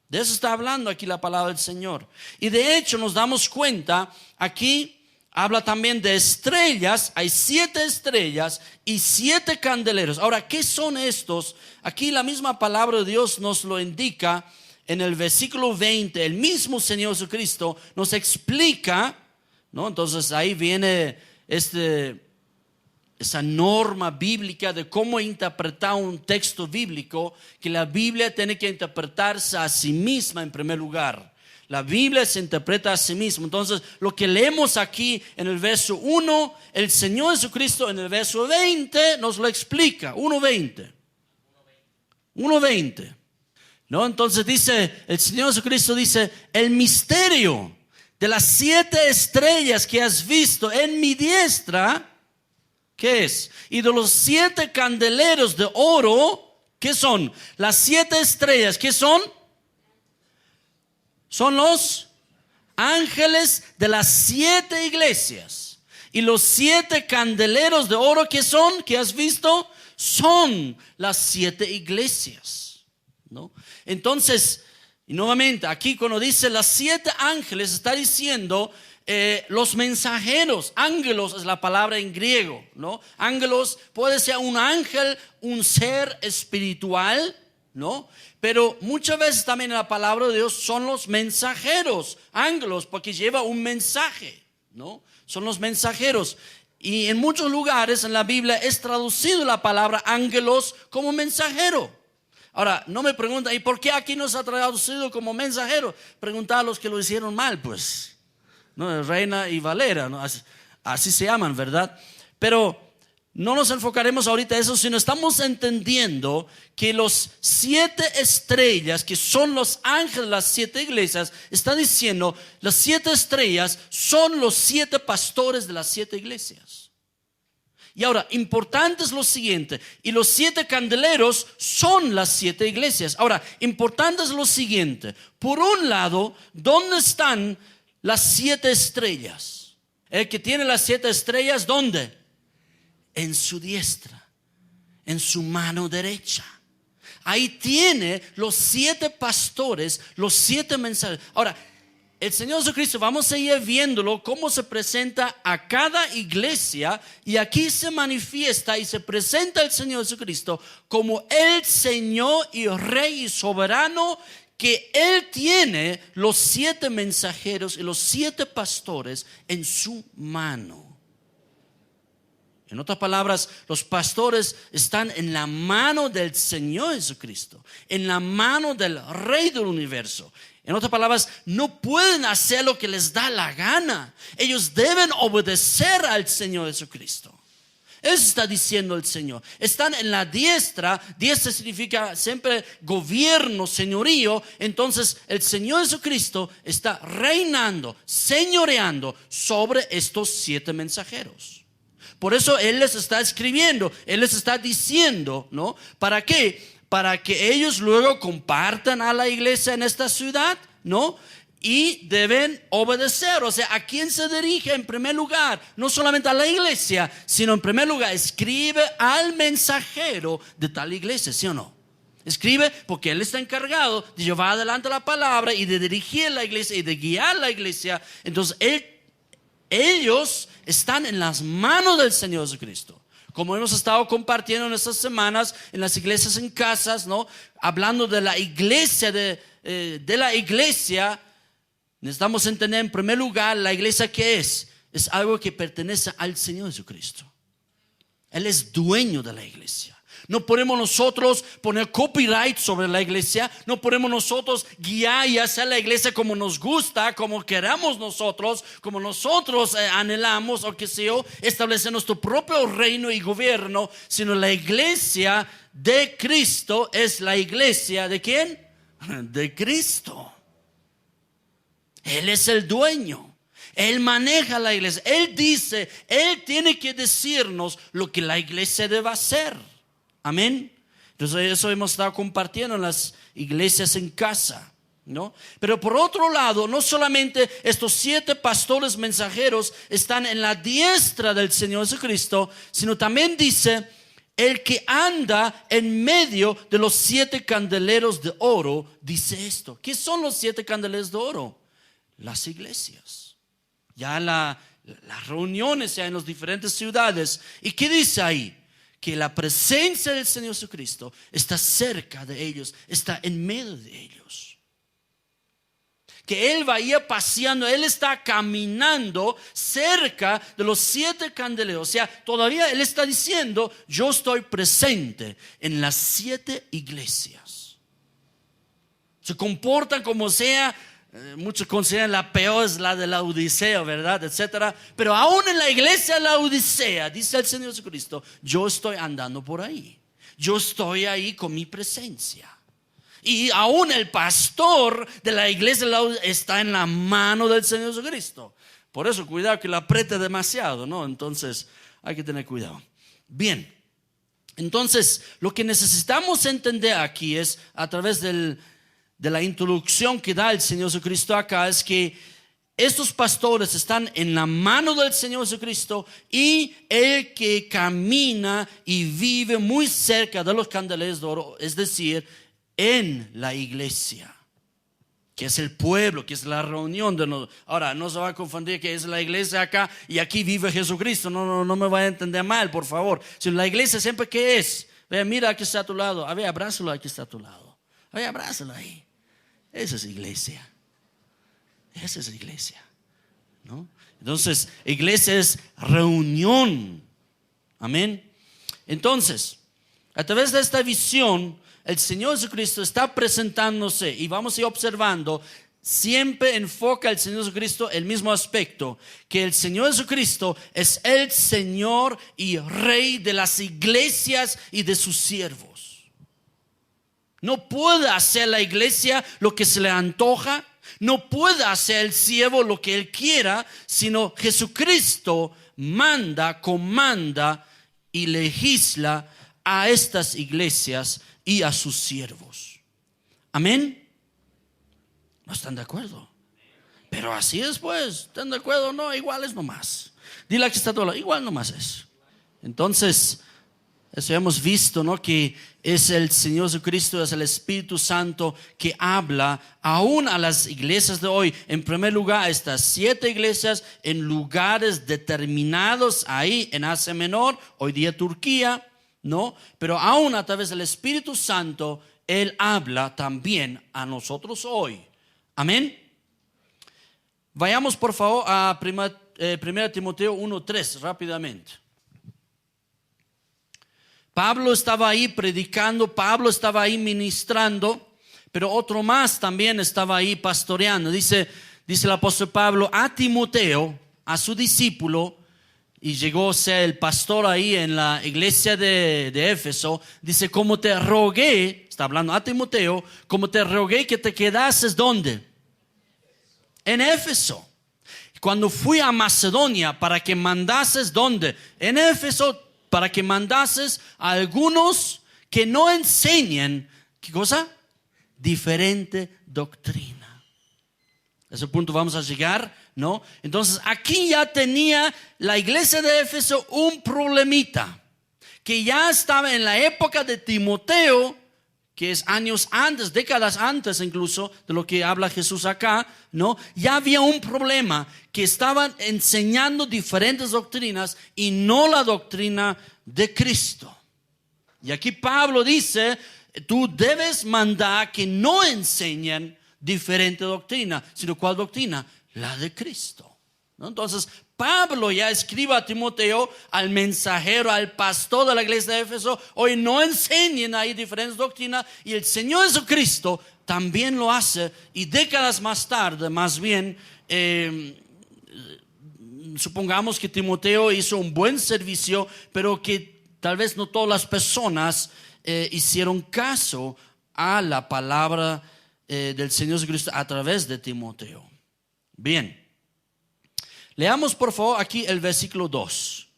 De eso está hablando aquí la palabra del Señor. Y de hecho nos damos cuenta, aquí habla también de estrellas. Hay 7 estrellas y 7 candeleros. Ahora, ¿qué son estos? Aquí la misma palabra de Dios nos lo indica en el versículo 20. El mismo Señor Jesucristo nos explica, ¿no? Entonces ahí viene esa norma bíblica de cómo interpretar un texto bíblico, que la Biblia tiene que interpretarse a sí misma en primer lugar. La Biblia se interpreta a sí misma. Entonces, lo que leemos aquí en el verso 1, el Señor Jesucristo en el verso 20 nos lo explica. 1:20. ¿No? Entonces dice, el Señor Jesucristo dice, el misterio de las 7 estrellas que has visto en mi diestra, ¿qué es? Y de los 7 candeleros de oro, ¿qué son? Las 7 estrellas, ¿qué son? Son los ángeles de las 7 iglesias. Y los 7 candeleros de oro, ¿qué son? ¿Qué has visto? Son las 7 iglesias, ¿no? Entonces, y nuevamente, aquí cuando dice las 7 ángeles, está diciendo los mensajeros. Ángelos es la palabra en griego, ¿no? Ángelos puede ser un ángel, un ser espiritual, ¿no? Pero muchas veces también en la palabra de Dios son los mensajeros, ángelos, porque lleva un mensaje, ¿no? Son los mensajeros. Y en muchos lugares en la Biblia es traducido la palabra ángelos como mensajero. Ahora, no me preguntan, ¿y por qué aquí no se ha traducido como mensajero? Preguntar a los que lo hicieron mal, pues, ¿no? Reina y Valera, ¿no? Así se llaman, ¿verdad? Pero no nos enfocaremos ahorita en eso, sino estamos entendiendo que los 7 estrellas, que son los ángeles de las 7 iglesias, está diciendo, las 7 estrellas son los 7 pastores de las 7 iglesias. Y ahora, importante es lo siguiente, y los 7 candeleros son las 7 iglesias. Ahora, importante es lo siguiente, por un lado, ¿dónde están las 7 estrellas? El que tiene las 7 estrellas, ¿dónde? En su diestra, en su mano derecha. Ahí tiene los 7 pastores, los 7 mensajeros. Ahora, el Señor Jesucristo, vamos a ir viéndolo cómo se presenta a cada iglesia, y aquí se manifiesta y se presenta el Señor Jesucristo como el Señor y Rey y soberano, que Él tiene los 7 mensajeros y los 7 pastores en su mano. En otras palabras, los pastores están en la mano del Señor Jesucristo, en la mano del Rey del universo. En otras palabras, no pueden hacer lo que les da la gana. Ellos deben obedecer al Señor Jesucristo. Eso está diciendo el Señor. Están en la diestra. Diestra significa siempre gobierno, señorío. Entonces el Señor Jesucristo está reinando, señoreando sobre estos 7 mensajeros. Por eso Él les está escribiendo, Él les está diciendo, ¿no? ¿Para qué? Para que ellos luego compartan a la iglesia en esta ciudad, ¿no? Y deben obedecer. O sea, ¿a quién se dirige en primer lugar? No solamente a la iglesia, sino en primer lugar escribe al mensajero de tal iglesia, ¿sí o no? Escribe porque él está encargado de llevar adelante la palabra y de dirigir la iglesia y de guiar la iglesia. Entonces ellos están en las manos del Señor Jesucristo. Como hemos estado compartiendo en estas semanas en las iglesias en casas, ¿no? Hablando de la iglesia, de la iglesia, necesitamos entender en primer lugar la iglesia que es algo que pertenece al Señor Jesucristo. Él es dueño de la iglesia. No podemos nosotros poner copyright sobre la iglesia. No podemos nosotros guiar y hacer la iglesia como nos gusta, como queramos nosotros, como nosotros anhelamos, o que sea, establecer nuestro propio reino y gobierno. Sino la iglesia de Cristo es la iglesia ¿de quién? De Cristo. Él es el dueño. Él maneja la iglesia. Él dice, Él tiene que decirnos lo que la iglesia debe hacer. Amén. Entonces eso hemos estado compartiendo en las iglesias en casa, ¿no? Pero por otro lado, no solamente estos 7 pastores mensajeros están en la diestra del Señor Jesucristo, sino también dice, el que anda en medio de los 7 candeleros de oro, dice esto. ¿Qué son los 7 candeleros de oro? Las iglesias. Ya las reuniones ya en las diferentes ciudades. ¿Y qué dice ahí? Que la presencia del Señor Jesucristo está cerca de ellos, está en medio de ellos. Que Él vaya paseando, Él está caminando cerca de los 7 candeleros. O sea, todavía Él está diciendo, yo estoy presente en las 7 iglesias. Se comportan como sea. Muchos consideran la peor es la de la Odisea, ¿verdad? Etcétera. Pero aún en la iglesia de la Odisea, dice el Señor Jesucristo, yo estoy andando por ahí. Yo estoy ahí con mi presencia. Y aún el pastor de la iglesia de la Odisea está en la mano del Señor Jesucristo. Por eso cuidado que lo apriete demasiado, ¿no? Entonces hay que tener cuidado. Bien. Entonces lo que necesitamos entender aquí es a través de la introducción que da el Señor Jesucristo acá, es que estos pastores están en la mano del Señor Jesucristo, y el que camina y vive muy cerca de los candeleros de oro, es decir, en la iglesia, que es el pueblo, que es la reunión de nosotros. Ahora, no se va a confundir que es la iglesia acá y aquí vive Jesucristo. No me vaya a entender mal, por favor. Si la iglesia siempre, ¿qué es? Ve, mira, aquí está a tu lado. A ver, abrázalo, aquí está a tu lado. A ver, abrázalo ahí. Esa es iglesia. Esa es iglesia, ¿no? Entonces, iglesia es reunión. Amén. Entonces, a través de esta visión, el Señor Jesucristo está presentándose, y vamos a ir observando. Siempre enfoca el Señor Jesucristo el mismo aspecto, que el Señor Jesucristo es el Señor y Rey de las iglesias y de sus siervos. No puede hacer la iglesia lo que se le antoja. No puede hacer el siervo lo que él quiera, sino Jesucristo manda, comanda y legisla a estas iglesias y a sus siervos. Amén. ¿No están de acuerdo? Pero así es, pues. ¿Están de acuerdo? No, igual es nomás. Dile a que está todo, igual nomás es. Entonces, eso hemos visto, ¿no? Que es el Señor Jesucristo, es el Espíritu Santo que habla aún a las iglesias de hoy. En primer lugar, a estas 7 iglesias en lugares determinados ahí en Asia Menor, hoy día Turquía, ¿no? Pero aún a través del Espíritu Santo, Él habla también a nosotros hoy. Amén. Vayamos por favor a 1 Timoteo 1:3 rápidamente. Pablo estaba ahí predicando, Pablo estaba ahí ministrando, pero otro más también estaba ahí pastoreando. Dice el apóstol Pablo a Timoteo, a su discípulo, y llegó a ser el pastor ahí en la iglesia de Éfeso. Dice, como te rogué, está hablando a Timoteo, como te rogué que te quedases, ¿dónde? En Éfeso. cuando fui a Macedonia para que mandases, ¿dónde? En Éfeso, para que mandases a algunos que no enseñen, ¿qué cosa? Diferente doctrina. A ese punto vamos a llegar, ¿no? Entonces aquí ya tenía la iglesia de Éfeso un problemita, que ya estaba en la época de Timoteo, que es años antes, décadas antes incluso de lo que habla Jesús acá, ¿no? Ya había un problema, que estaban enseñando diferentes doctrinas y no la doctrina de Cristo. Y aquí Pablo dice, tú debes mandar que no enseñen diferente doctrina, sino ¿cuál doctrina? La de Cristo, ¿no? Entonces Pablo ya escribe a Timoteo, al mensajero, al pastor de la iglesia de Éfeso, hoy no enseñen ahí diferentes doctrinas, y el Señor Jesucristo también lo hace, y décadas más tarde, más bien, supongamos que Timoteo hizo un buen servicio, pero que tal vez no todas las personas hicieron caso a la palabra del Señor Jesucristo a través de Timoteo. Bien. Leamos por favor aquí el versículo 2.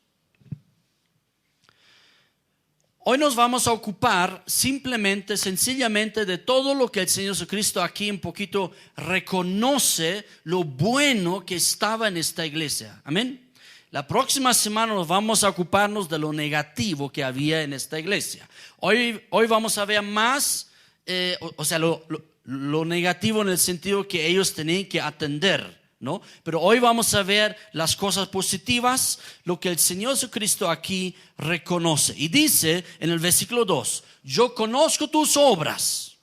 Hoy nos vamos a ocupar simplemente, sencillamente de todo lo que el Señor Jesucristo aquí un poquito reconoce lo bueno que estaba en esta iglesia. Amén. La próxima semana nos vamos a ocuparnos de lo negativo que había en esta iglesia. Hoy vamos a ver más, lo negativo en el sentido que ellos tenían que atender, ¿no? Pero hoy vamos a ver las cosas positivas, lo que el Señor Jesucristo aquí reconoce. Y dice en el versículo 2, yo conozco tus obras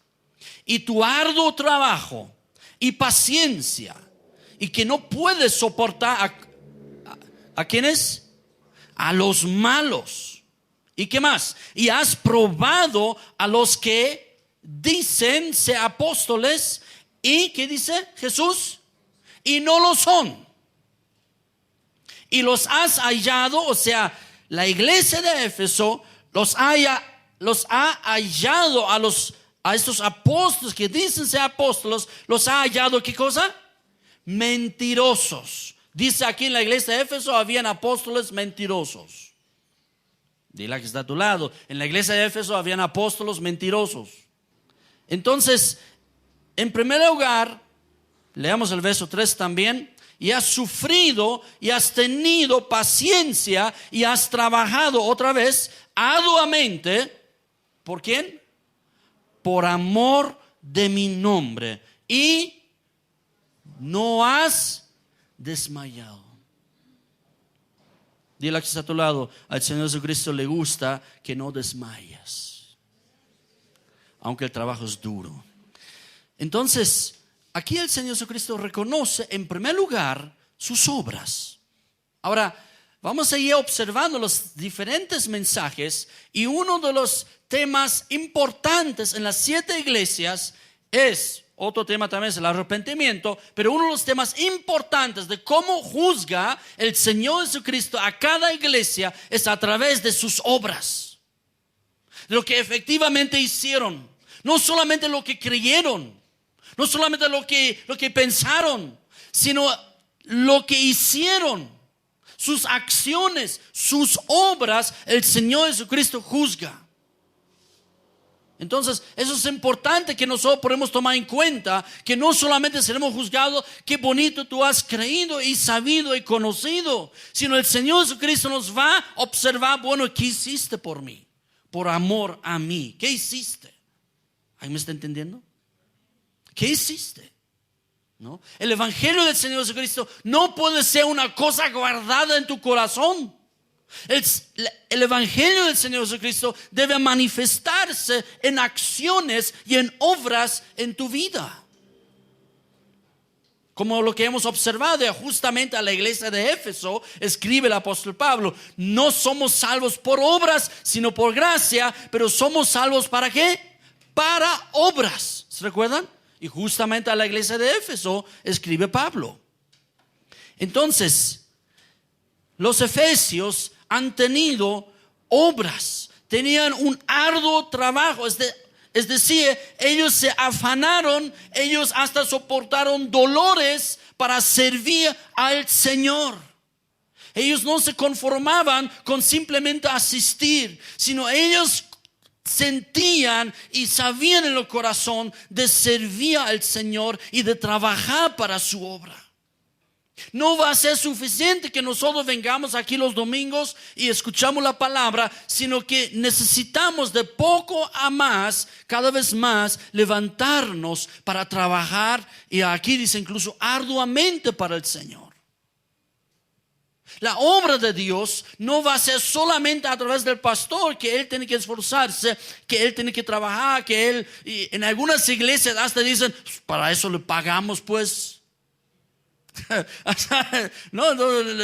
y tu arduo trabajo y paciencia, y que no puedes soportar ¿a quiénes? A los malos. ¿Y qué más? Y has probado a los que dicen ser apóstoles y ¿qué dice Jesús? Y no lo son. Y los has hallado, o sea, la iglesia de Éfeso los ha hallado a estos apóstoles que dicen ser apóstoles, los ha hallado, ¿qué cosa? Mentirosos. Dice aquí en la iglesia de Éfeso habían apóstoles mentirosos. Dile que está a tu lado. En la iglesia de Éfeso habían apóstoles mentirosos. Entonces, en primer lugar, leamos el verso 3 también. Y has sufrido y has tenido paciencia y has trabajado otra vez arduamente. ¿Por quién? Por amor de mi nombre. Y no has desmayado. Dile que está a tu lado, al Señor Jesucristo le gusta que no desmayes, aunque el trabajo es duro. Entonces, aquí el Señor Jesucristo reconoce en primer lugar sus obras. Ahora, vamos a ir observando los diferentes mensajes, y uno de los temas importantes en las 7 iglesias es, otro tema también es el arrepentimiento, pero uno de los temas importantes de cómo juzga el Señor Jesucristo a cada iglesia es a través de sus obras, de lo que efectivamente hicieron, no solamente lo que creyeron, no solamente lo que pensaron, sino lo que hicieron, sus acciones, sus obras, el Señor Jesucristo juzga. Entonces, eso es importante que nosotros podemos tomar en cuenta, que no solamente seremos juzgados, qué bonito tú has creído y sabido y conocido, sino el Señor Jesucristo nos va a observar, bueno, ¿qué hiciste por mí? Por amor a mí, ¿qué hiciste? ¿Ahí me está entendiendo? ¿Qué hiciste? ¿No? El evangelio del Señor Jesucristo no puede ser una cosa guardada en tu corazón. El evangelio del Señor Jesucristo debe manifestarse en acciones y en obras en tu vida, como lo que hemos observado justamente a la iglesia de Éfeso. Escribe el apóstol Pablo: no somos salvos por obras, sino por gracia. Pero somos salvos ¿para qué? Para obras. ¿Se recuerdan? Y justamente a la iglesia de Éfeso escribe Pablo. Entonces, los efesios han tenido obras, tenían un arduo trabajo, es Es decir, ellos se afanaron, ellos hasta soportaron dolores para servir al Señor. Ellos no se conformaban con simplemente asistir, sino ellos sentían y sabían en el corazón de servir al Señor y de trabajar para su obra. No va a ser suficiente que nosotros vengamos aquí los domingos y escuchamos la palabra, sino que necesitamos de poco a más, cada vez más, levantarnos para trabajar, y aquí dice incluso arduamente para el Señor. La obra de Dios no va a ser solamente a través del pastor, que él tiene que esforzarse, que él tiene que trabajar, que él, y en algunas iglesias hasta dicen, para eso le pagamos pues. No,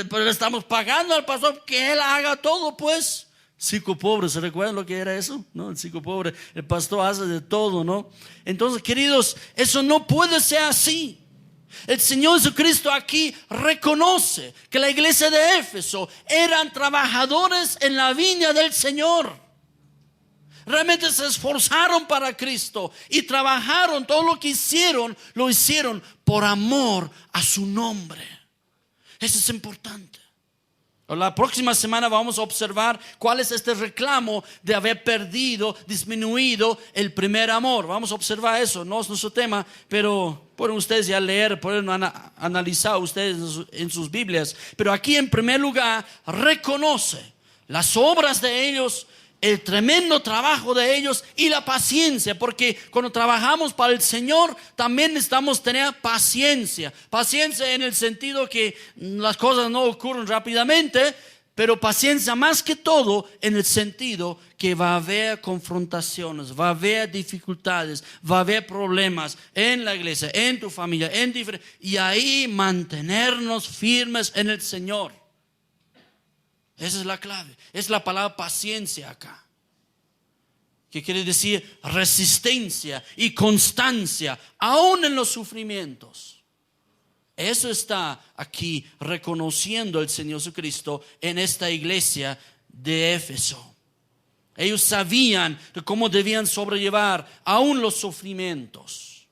pero le estamos pagando al pastor que él haga todo pues. Chico pobre, ¿se recuerdan lo que era eso? No, el chico pobre, el pastor hace de todo, ¿no? Entonces, queridos, eso no puede ser así. El Señor Jesucristo aquí reconoce que la iglesia de Éfeso eran trabajadores en la viña del Señor. Realmente se esforzaron para Cristo y trabajaron. Todo lo que hicieron, lo hicieron por amor a su nombre. Eso es importante. La próxima semana vamos a observar cuál es este reclamo de haber perdido, disminuido el primer amor. Vamos a observar eso, no es nuestro tema, pero pueden ustedes ya leer, pueden analizar ustedes en sus Biblias. Pero aquí en primer lugar reconoce las obras de ellos, el tremendo trabajo de ellos y la paciencia, porque cuando trabajamos para el Señor también necesitamos tener paciencia. Paciencia en el sentido que las cosas no ocurren rápidamente, pero paciencia más que todo en el sentido que va a haber confrontaciones, va a haber dificultades, va a haber problemas en la iglesia, en tu familia, y ahí mantenernos firmes en el Señor. Esa es la clave, es la palabra paciencia acá, que quiere decir resistencia y constancia, aún en los sufrimientos. Eso está aquí reconociendo el Señor Jesucristo en esta iglesia de Éfeso. Ellos sabían de cómo debían sobrellevar aún los sufrimientos.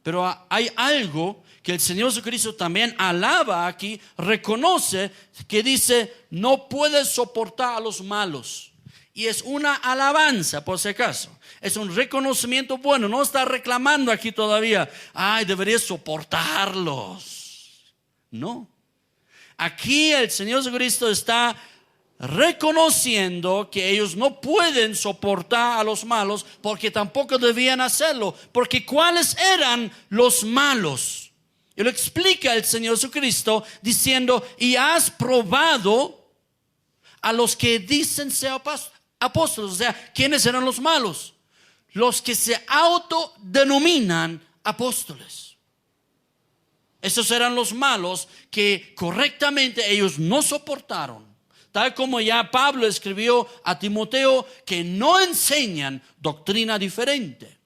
Pero hay algo que el Señor Jesucristo también alaba aquí, reconoce, que dice, no puedes soportar a los malos. Y es una alabanza, por si acaso. Es un reconocimiento bueno, no está reclamando aquí todavía, ay, deberías soportarlos. No. Aquí el Señor Jesucristo está reconociendo que ellos no pueden soportar a los malos, porque tampoco debían hacerlo. Porque ¿cuáles eran los malos? Y lo explica el Señor Jesucristo diciendo, y has probado a los que dicen ser apóstoles. O sea, ¿quiénes eran los malos? Los que se autodenominan apóstoles. Esos eran los malos que correctamente ellos no soportaron. Tal como ya Pablo escribió a Timoteo, que no enseñan doctrina diferente.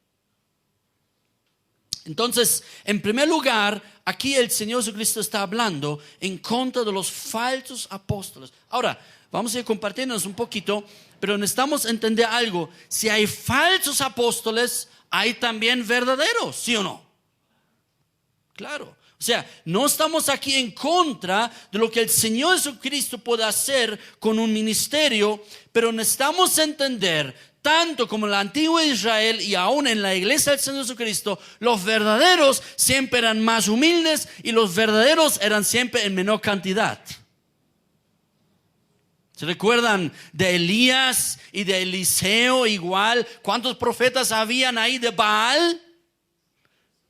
Entonces, en primer lugar, aquí el Señor Jesucristo está hablando en contra de los falsos apóstoles. Ahora, vamos a ir compartiéndonos un poquito, pero necesitamos entender algo. Si hay falsos apóstoles, hay también verdaderos, ¿sí o no? Claro. O sea, no estamos aquí en contra de lo que el Señor Jesucristo puede hacer con un ministerio, pero necesitamos entender, tanto como en la antigua Israel y aún en la iglesia del Señor Jesucristo, los verdaderos siempre eran más humildes y los verdaderos eran siempre en menor cantidad. ¿Se recuerdan de Elías y de Eliseo igual? ¿Cuántos profetas habían ahí de Baal?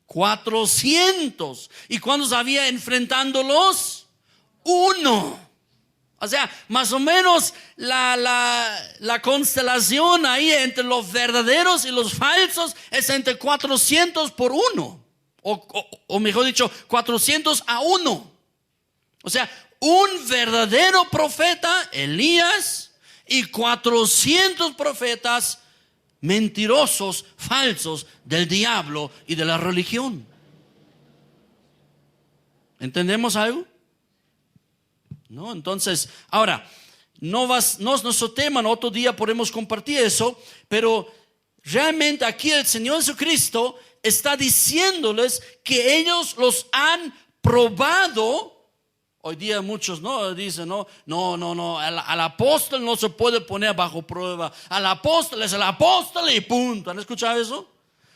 400. ¿Y cuántos había enfrentándolos? 1. O sea, más o menos la constelación ahí entre los verdaderos y los falsos es entre 400 por 1. O mejor dicho, 400 a 1. O sea, un verdadero profeta, Elías, y 400 profetas mentirosos, falsos del diablo y de la religión. ¿Entendemos algo? No, entonces, ahora, no es nuestro tema, en otro día podemos compartir eso, pero realmente aquí el Señor Jesucristo está diciéndoles que ellos los han probado. Hoy día muchos dicen, al apóstol no se puede poner bajo prueba. Al apóstol es el apóstol y punto. ¿Han escuchado eso?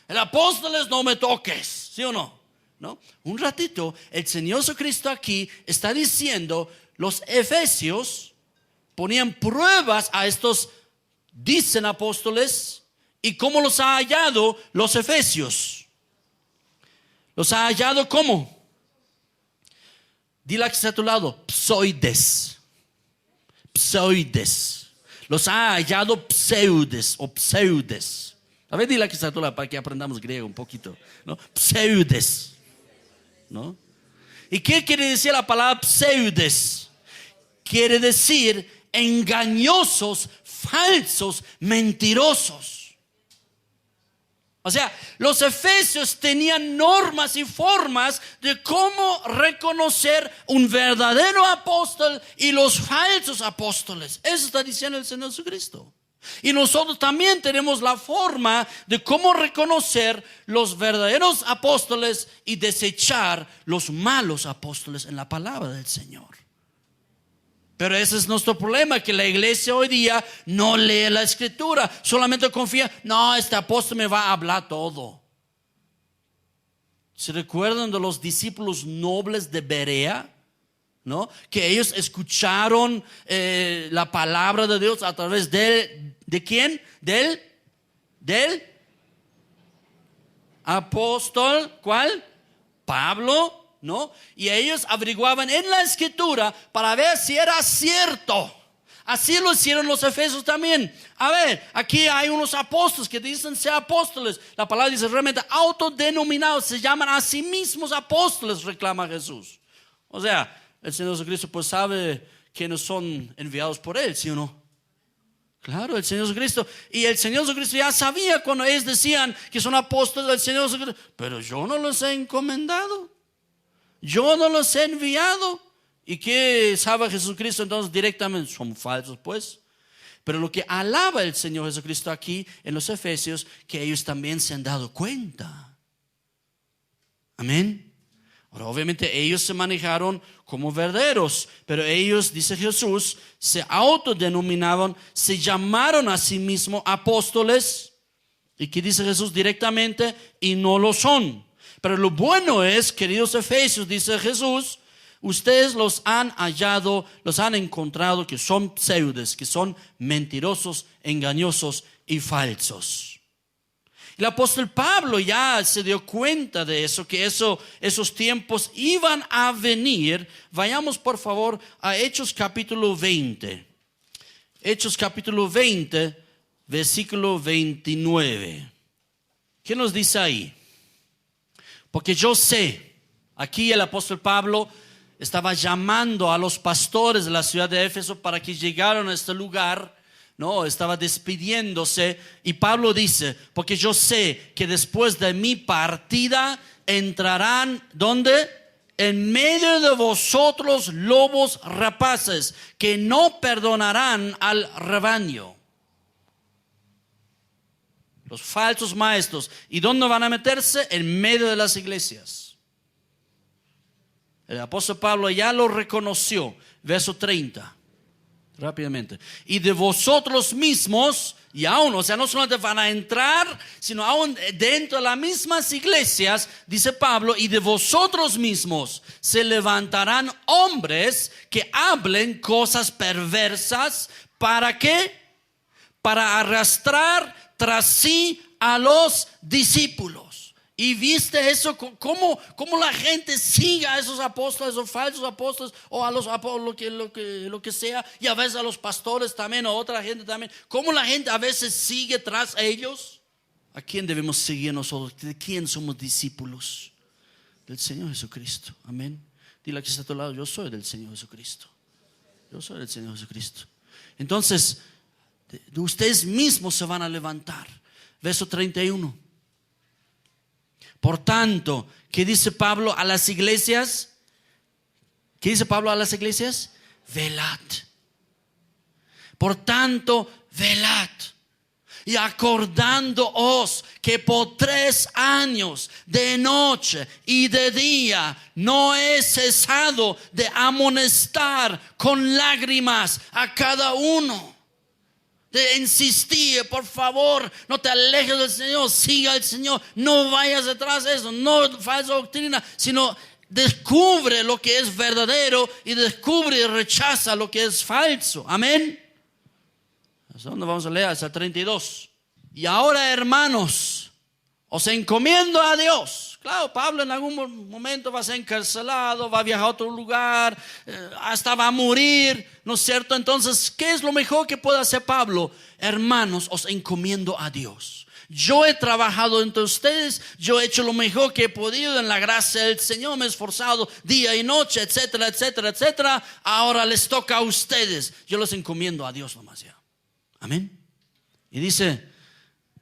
El apóstol es no me toques, ¿sí o no? ¿No? Un ratito, el Señor Jesucristo aquí está diciendo, los efesios ponían pruebas a estos, dicen apóstoles, y cómo los ha hallado los efesios. Los ha hallado ¿cómo? Dile que está a tu lado, psoides. Psoides. Los ha hallado pseudes o pseudes. A ver, dile que está a tu lado para que aprendamos griego un poquito, ¿no? Pseudes, ¿no? ¿Y qué quiere decir la palabra pseudes? Quiere decir engañosos, falsos, mentirosos. O sea, los efesios tenían normas y formas de cómo reconocer un verdadero apóstol y los falsos apóstoles. Eso está diciendo el Señor Jesucristo. Y nosotros también tenemos la forma de cómo reconocer los verdaderos apóstoles y desechar los malos apóstoles en la palabra del Señor. Pero ese es nuestro problema, que la iglesia hoy día no lee la escritura, solamente confía, no, este apóstol me va a hablar todo. ¿Se recuerdan de los discípulos nobles de Berea? ¿No? Que ellos escucharon la palabra de Dios a través ¿de quién? Del apóstol, ¿cuál? Pablo. ¿No? Y ellos averiguaban en la escritura para ver si era cierto. Así lo hicieron los efesios también. A ver, aquí hay unos apóstoles que dicen ser apóstoles. La palabra dice realmente autodenominados, se llaman a sí mismos apóstoles, reclama Jesús. O sea, el Señor Jesucristo pues sabe quiénes son enviados por Él, ¿sí o no? Claro, el Señor Jesucristo. Y el Señor Jesucristo ya sabía cuando ellos decían que son apóstoles del Señor Jesucristo. Pero yo no los he encomendado. Yo no los he enviado. ¿Y qué sabe Jesucristo entonces directamente? Son falsos pues. Pero lo que alaba el Señor Jesucristo aquí en los Efesios, que ellos también se han dado cuenta. Amén. Ahora obviamente ellos se manejaron como verdaderos, pero ellos, dice Jesús, se autodenominaban, se llamaron a sí mismos apóstoles. ¿Y qué dice Jesús directamente? Y no lo son. Pero lo bueno es, queridos efesios, dice Jesús, ustedes los han hallado, los han encontrado que son pseudos, que son mentirosos, engañosos y falsos. El apóstol Pablo ya se dio cuenta de eso, que esos tiempos iban a venir. Vayamos por favor a Hechos capítulo 20. Hechos capítulo 20, versículo 29. ¿Qué nos dice ahí? Porque yo sé, aquí el apóstol Pablo estaba llamando a los pastores de la ciudad de Éfeso para que llegaran a este lugar, ¿no? Estaba despidiéndose y Pablo dice, porque yo sé que después de mi partida entrarán, ¿dónde? En medio de vosotros lobos rapaces que no perdonarán al rebaño. Los falsos maestros. ¿Y dónde van a meterse? En medio de las iglesias. El apóstol Pablo ya lo reconoció. Verso 30. Rápidamente. Y de vosotros mismos, y aún, o sea, no solamente van a entrar, sino aún dentro de las mismas iglesias, dice Pablo, y de vosotros mismos se levantarán hombres que hablen cosas perversas. ¿Para qué? Para arrastrar tras sí a los discípulos. Y viste eso, cómo la gente sigue a esos apóstoles o falsos apóstoles o a los apóstoles, lo que sea, y a veces a los pastores también o otra gente también. Cómo la gente a veces sigue tras ellos. ¿A quién debemos seguir nosotros? ¿De quién somos discípulos? Del Señor Jesucristo. Amén. Dile a que está a tu lado, yo soy del Señor Jesucristo. Yo soy del Señor Jesucristo. Entonces, de ustedes mismos se van a levantar. Verso 31. Por tanto, ¿qué dice Pablo a las iglesias? ¿Qué dice Pablo a las iglesias? Velad. Por tanto, velad. y acordándoos que por 3 años de noche y de día no he cesado de amonestar con lágrimas a cada uno. De insistir, por favor, no te alejes del Señor, siga al Señor, no vayas detrás de eso, no falsa doctrina, sino descubre lo que es verdadero y descubre y rechaza lo que es falso. Amén. ¿Hasta dónde vamos a leer? Hasta el 32. Y ahora, hermanos, os encomiendo a Dios. Claro, Pablo en algún momento va a ser encarcelado, va a viajar a otro lugar, hasta va a morir, ¿no es cierto? Entonces, ¿qué es lo mejor que puede hacer Pablo? Hermanos, os encomiendo a Dios. Yo he trabajado entre ustedes, yo he hecho lo mejor que he podido en la gracia del Señor, me he esforzado día y noche, etcétera, etcétera, etcétera. Ahora les toca a ustedes. Yo los encomiendo a Dios nomás ya. Amén. Y dice,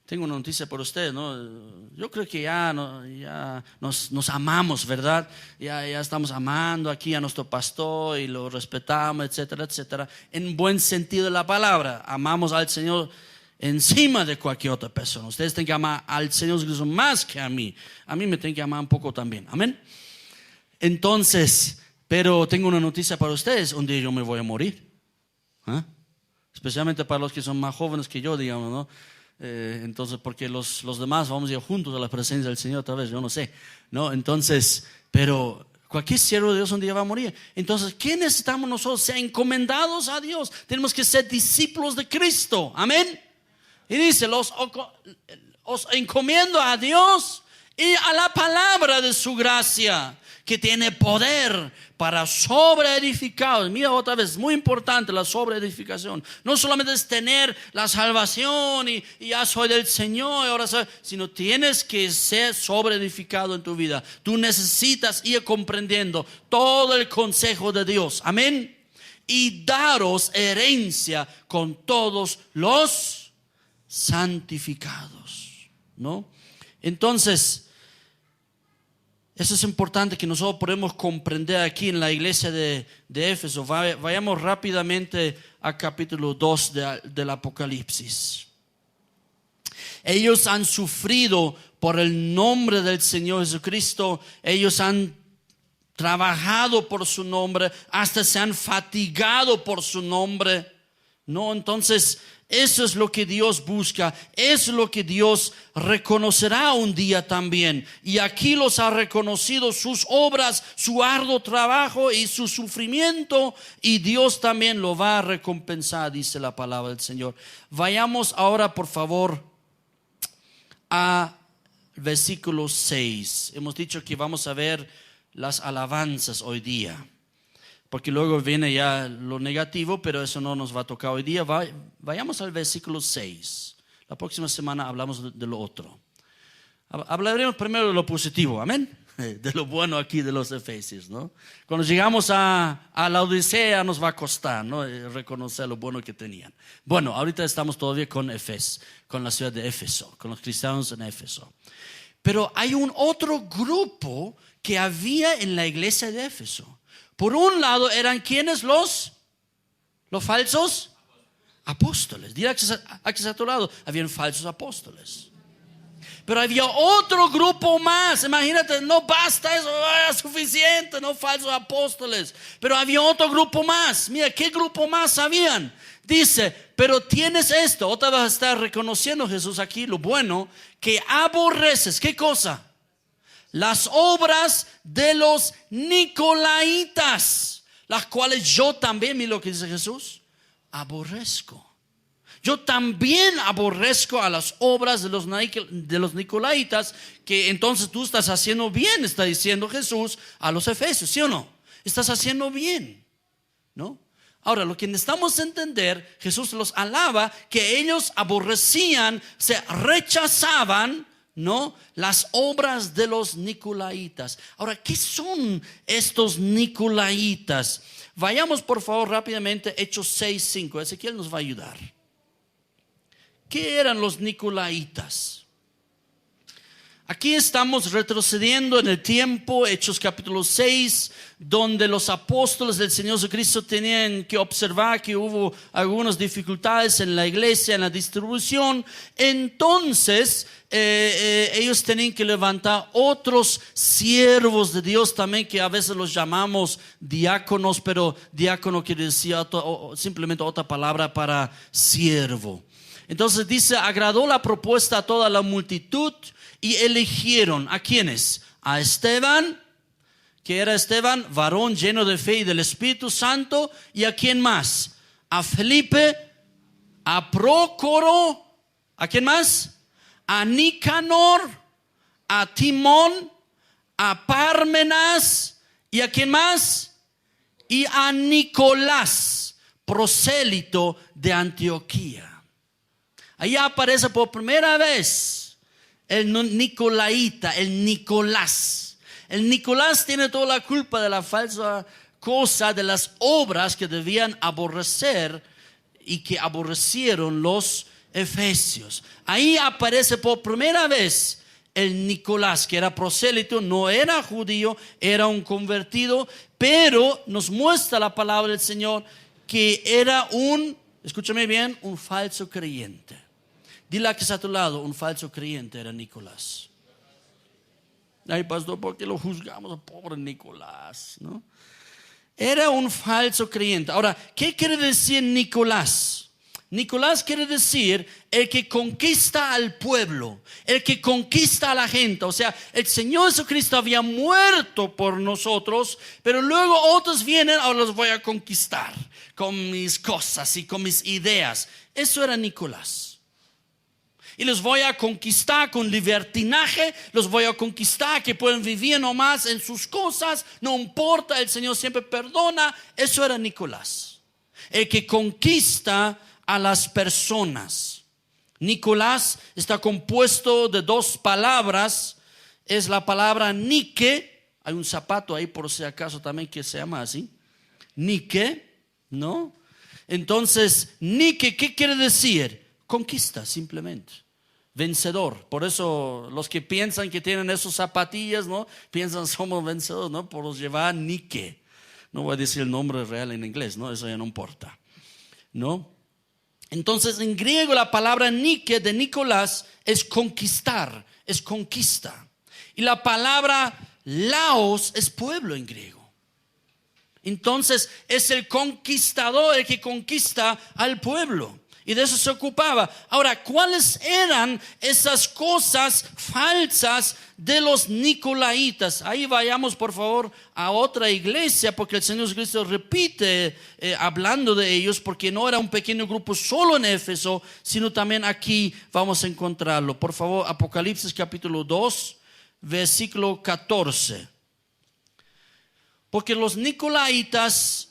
tengo una noticia por ustedes, ¿no? Yo creo que ya nos amamos, ¿verdad? Ya estamos amando aquí a nuestro pastor y lo respetamos, etcétera, etcétera. En buen sentido de la palabra, amamos al Señor encima de cualquier otra persona. Ustedes tienen que amar al Señor Jesucristo más que a mí. A mí me tienen que amar un poco también. Amén. Entonces, pero tengo una noticia para ustedes. Un día yo me voy a morir. ¿Ah? Especialmente para los que son más jóvenes que yo, digamos, ¿no? Entonces, porque los demás vamos a ir juntos a la presencia del Señor otra vez, yo no sé, ¿no? Entonces, pero cualquier siervo de Dios un día va a morir. Entonces, ¿qué necesitamos nosotros? Ser encomendados a Dios. Tenemos que ser discípulos de Cristo. Amén. Y dice, os encomiendo a Dios y a la palabra de su gracia, que tiene poder para sobreedificar. Mira otra vez, muy importante la sobreedificación. No solamente es tener la salvación y ya soy del Señor, y ahora soy, sino tienes que ser sobreedificado en tu vida. Tú necesitas ir comprendiendo todo el consejo de Dios. Amén. Y daros herencia con todos los santificados, ¿no? Entonces, eso es importante que nosotros podemos comprender aquí en la iglesia de Éfeso. Vayamos rápidamente al capítulo 2 del Apocalipsis. Ellos han sufrido por el nombre del Señor Jesucristo. Ellos han trabajado por su nombre, hasta se han fatigado por su nombre, ¿no? Entonces, eso es lo que Dios busca, es lo que Dios reconocerá un día también. Y aquí los ha reconocido sus obras, su arduo trabajo y su sufrimiento, y Dios también lo va a recompensar, dice la palabra del Señor. Vayamos ahora, por favor, a versículo 6. Hemos dicho que vamos a ver las alabanzas hoy día, porque luego viene ya lo negativo, pero eso no nos va a tocar hoy día. Vayamos al versículo 6. La próxima semana hablamos de lo otro. Hablaremos primero de lo positivo, amén, de lo bueno aquí de los Efesios, ¿no? Cuando llegamos a la Odisea nos va a costar, ¿no? Reconocer lo bueno que tenían. Bueno, ahorita estamos todavía con Éfeso, con la ciudad de Éfeso, con los cristianos en Éfeso. Pero hay un otro grupo que había en la iglesia de Éfeso. Por un lado eran quienes los falsos apóstoles. Dirá que a tu lado, habían falsos apóstoles. Pero había otro grupo más. Imagínate, no basta eso, es suficiente, no falsos apóstoles. Pero había otro grupo más. Mira, ¿qué grupo más habían? Dice, pero tienes esto. Otra vez está reconociendo Jesús aquí lo bueno, que aborreces. ¿Qué cosa? Las obras de los Nicolaitas, las cuales yo también, mira lo que dice Jesús, aborrezco. Yo también aborrezco a las obras de los Nicolaitas, que entonces tú estás haciendo bien, está diciendo Jesús a los Efesios, ¿sí o no? Estás haciendo bien, ¿no? Ahora, lo que necesitamos entender, Jesús los alaba, que ellos aborrecían, se rechazaban, ¿no? Las obras de los Nicolaitas. Ahora, ¿qué son estos Nicolaitas? Vayamos por favor rápidamente Hechos 6:5. Ezequiel nos va a ayudar. ¿Qué eran los Nicolaitas? Aquí estamos retrocediendo en el tiempo, Hechos capítulo 6, donde los apóstoles del Señor Jesucristo tenían que observar que hubo algunas dificultades en la iglesia, en la distribución. Entonces, ellos tenían que levantar otros siervos de Dios también, que a veces los llamamos diáconos, pero diácono quiere decir simplemente otra palabra para siervo. Entonces dice, agradó la propuesta a toda la multitud y eligieron, ¿a quiénes? A Esteban, que era Esteban, varón lleno de fe y del Espíritu Santo. ¿Y a quién más? A Felipe, a Prócoro, ¿a quién más? A Nicanor, a Timón, a Pármenas, ¿y a quién más? Y a Nicolás, prosélito de Antioquía. Ahí aparece por primera vez el nicolaíta, el Nicolás. El Nicolás tiene toda la culpa de la falsa cosa, de las obras que debían aborrecer y que aborrecieron los efesios. Ahí aparece por primera vez el Nicolás, que era prosélito, no era judío, era un convertido, pero nos muestra la palabra del Señor que era escúchame bien, un falso creyente. Dile a que está a tu lado, un falso creyente era Nicolás. Ay, pastor, ¿por qué lo juzgamos? Pobre Nicolás, ¿no? Era un falso creyente. Ahora, ¿qué quiere decir Nicolás? Nicolás quiere decir el que conquista al pueblo, el que conquista a la gente. O sea, el Señor Jesucristo había muerto por nosotros, pero luego otros vienen, ahora los voy a conquistar con mis cosas y con mis ideas. Eso era Nicolás. Y los voy a conquistar con libertinaje, los voy a conquistar que pueden vivir nomás en sus cosas, no importa, el Señor siempre perdona. Eso era Nicolás, el que conquista a las personas. Nicolás está compuesto de dos palabras, es la palabra Nike, hay un zapato ahí por si acaso también que se llama así, Nike, ¿no? Entonces, Nike, ¿qué quiere decir? Conquista, simplemente. Vencedor. Por eso los que piensan que tienen esos zapatillas, ¿no? Piensan somos vencedores, ¿no? Por los llevar Nike. No voy a decir el nombre real en inglés, ¿no? Eso ya no importa, ¿no? Entonces en griego la palabra Nike de Nicolás es conquistar, es conquista. Y la palabra Laos es pueblo en griego. Entonces es el conquistador el que conquista al pueblo. Y de eso se ocupaba. Ahora, ¿cuáles eran esas cosas falsas de los nicolaitas? Ahí vayamos por favor a otra iglesia, porque el Señor Jesucristo repite hablando de ellos, porque no era un pequeño grupo solo en Éfeso, sino también aquí vamos a encontrarlo. Por favor, Apocalipsis capítulo 2, versículo 14. Porque los nicolaitas,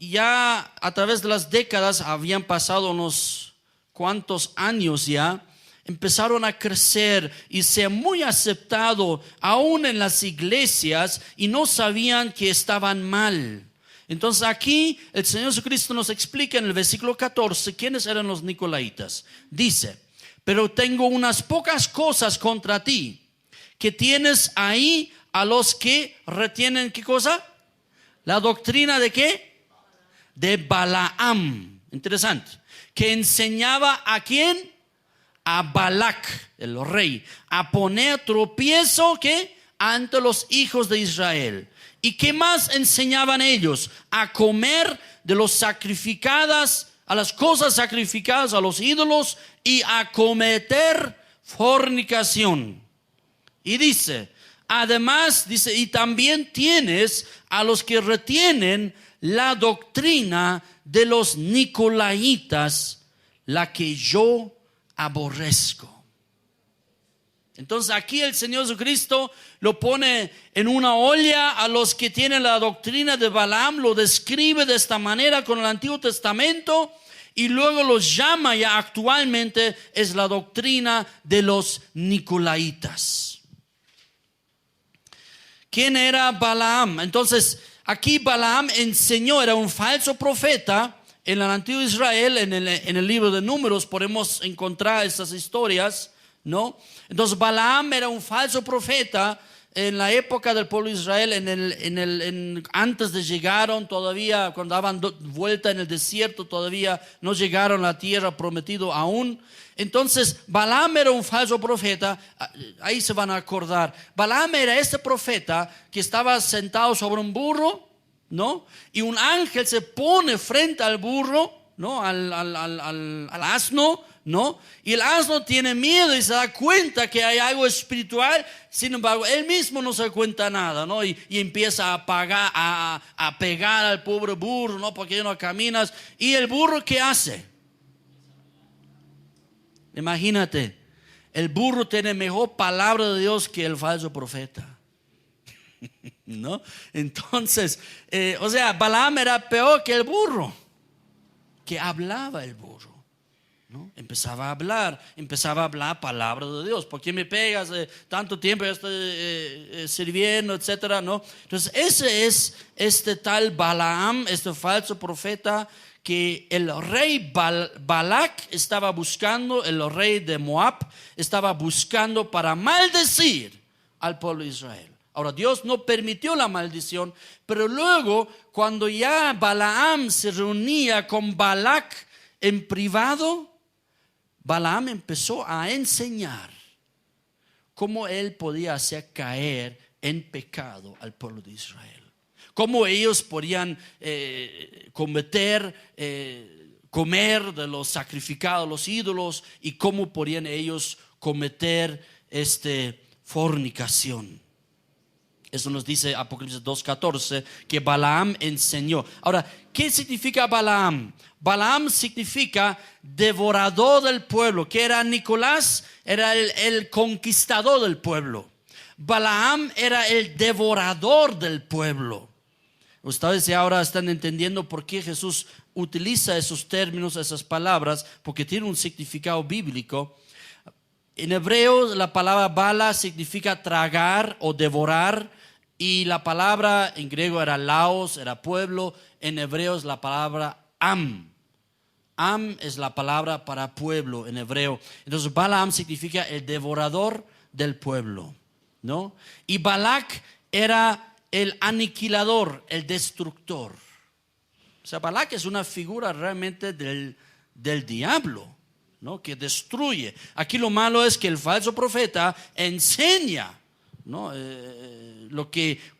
ya a través de las décadas, habían pasado unos cuantos años ya, empezaron a crecer y ser muy aceptados aún en las iglesias, y no sabían que estaban mal. Entonces aquí el Señor Jesucristo nos explica en el versículo 14 quiénes eran los nicolaitas. Dice: pero tengo unas pocas cosas contra ti, que tienes ahí a los que retienen, ¿qué cosa? La doctrina de ¿qué? De Balaam. Interesante. Que enseñaba a quién? A Balac, el rey, a poner tropiezo ¿qué? Ante los hijos de Israel. ¿Y qué más enseñaban ellos? A comer de los sacrificadas, a las cosas sacrificadas a los ídolos, y a cometer fornicación. Y dice, además, dice, y también tienes a los que retienen la doctrina de los nicolaitas, la que yo aborrezco. Entonces aquí el Señor Jesucristo lo pone en una olla a los que tienen la doctrina de Balaam, lo describe de esta manera con el Antiguo Testamento, y luego los llama ya actualmente es la doctrina de los nicolaitas. ¿Quién era Balaam? Entonces aquí Balaam enseñó, era un falso profeta. En el antiguo Israel, en el libro de Números podemos encontrar estas historias ¿no? Entonces Balaam era un falso profeta en la época del pueblo de Israel, antes de llegaron todavía, cuando daban vuelta en el desierto, todavía no llegaron a la tierra prometida aún. Entonces Balaam era un falso profeta, ahí se van a acordar. Balaam era este profeta que estaba sentado sobre un burro, ¿no? Y un ángel se pone frente al burro, ¿no? Al asno, ¿no? Y el asno tiene miedo y se da cuenta que hay algo espiritual. Sin embargo, él mismo no se da cuenta nada, ¿no? Y empieza a pegar al pobre burro, ¿no? Porque ya no caminas. ¿Y el burro qué hace? Imagínate, el burro tiene mejor palabra de Dios que el falso profeta, ¿no? Entonces, Balaam era peor que el burro, que hablaba el burro, ¿no? Empezaba a hablar palabra de Dios. ¿Por qué me pegas? Tanto tiempo ya estoy sirviendo, etcétera, ¿no? Entonces ese es este tal Balaam, este falso profeta que el rey Balac estaba buscando, el rey de Moab estaba buscando para maldecir al pueblo de Israel. Ahora, Dios no permitió la maldición, pero luego cuando ya Balaam se reunía con Balac en privado, Balaam empezó a enseñar cómo él podía hacer caer en pecado al pueblo de Israel. Cómo ellos podían comer de los sacrificados a los ídolos y cómo podían ellos cometer fornicación. Eso nos dice Apocalipsis 2:14, que Balaam enseñó. Ahora, ¿qué significa Balaam? Balaam significa devorador del pueblo, que era Nicolás, era el conquistador del pueblo. Balaam era el devorador del pueblo. Ustedes ya ahora están entendiendo por qué Jesús utiliza esos términos, esas palabras, porque tiene un significado bíblico. En hebreo la palabra bala significa tragar o devorar, y la palabra en griego era laos, era pueblo. En hebreo es la palabra am. Am es la palabra para pueblo en hebreo. Entonces Balaam significa el devorador del pueblo, ¿no? Y Balac era el aniquilador, el destructor. O sea, Balac es una figura realmente del diablo, ¿no? Que destruye. Aquí lo malo es que el falso profeta enseña, ¿no?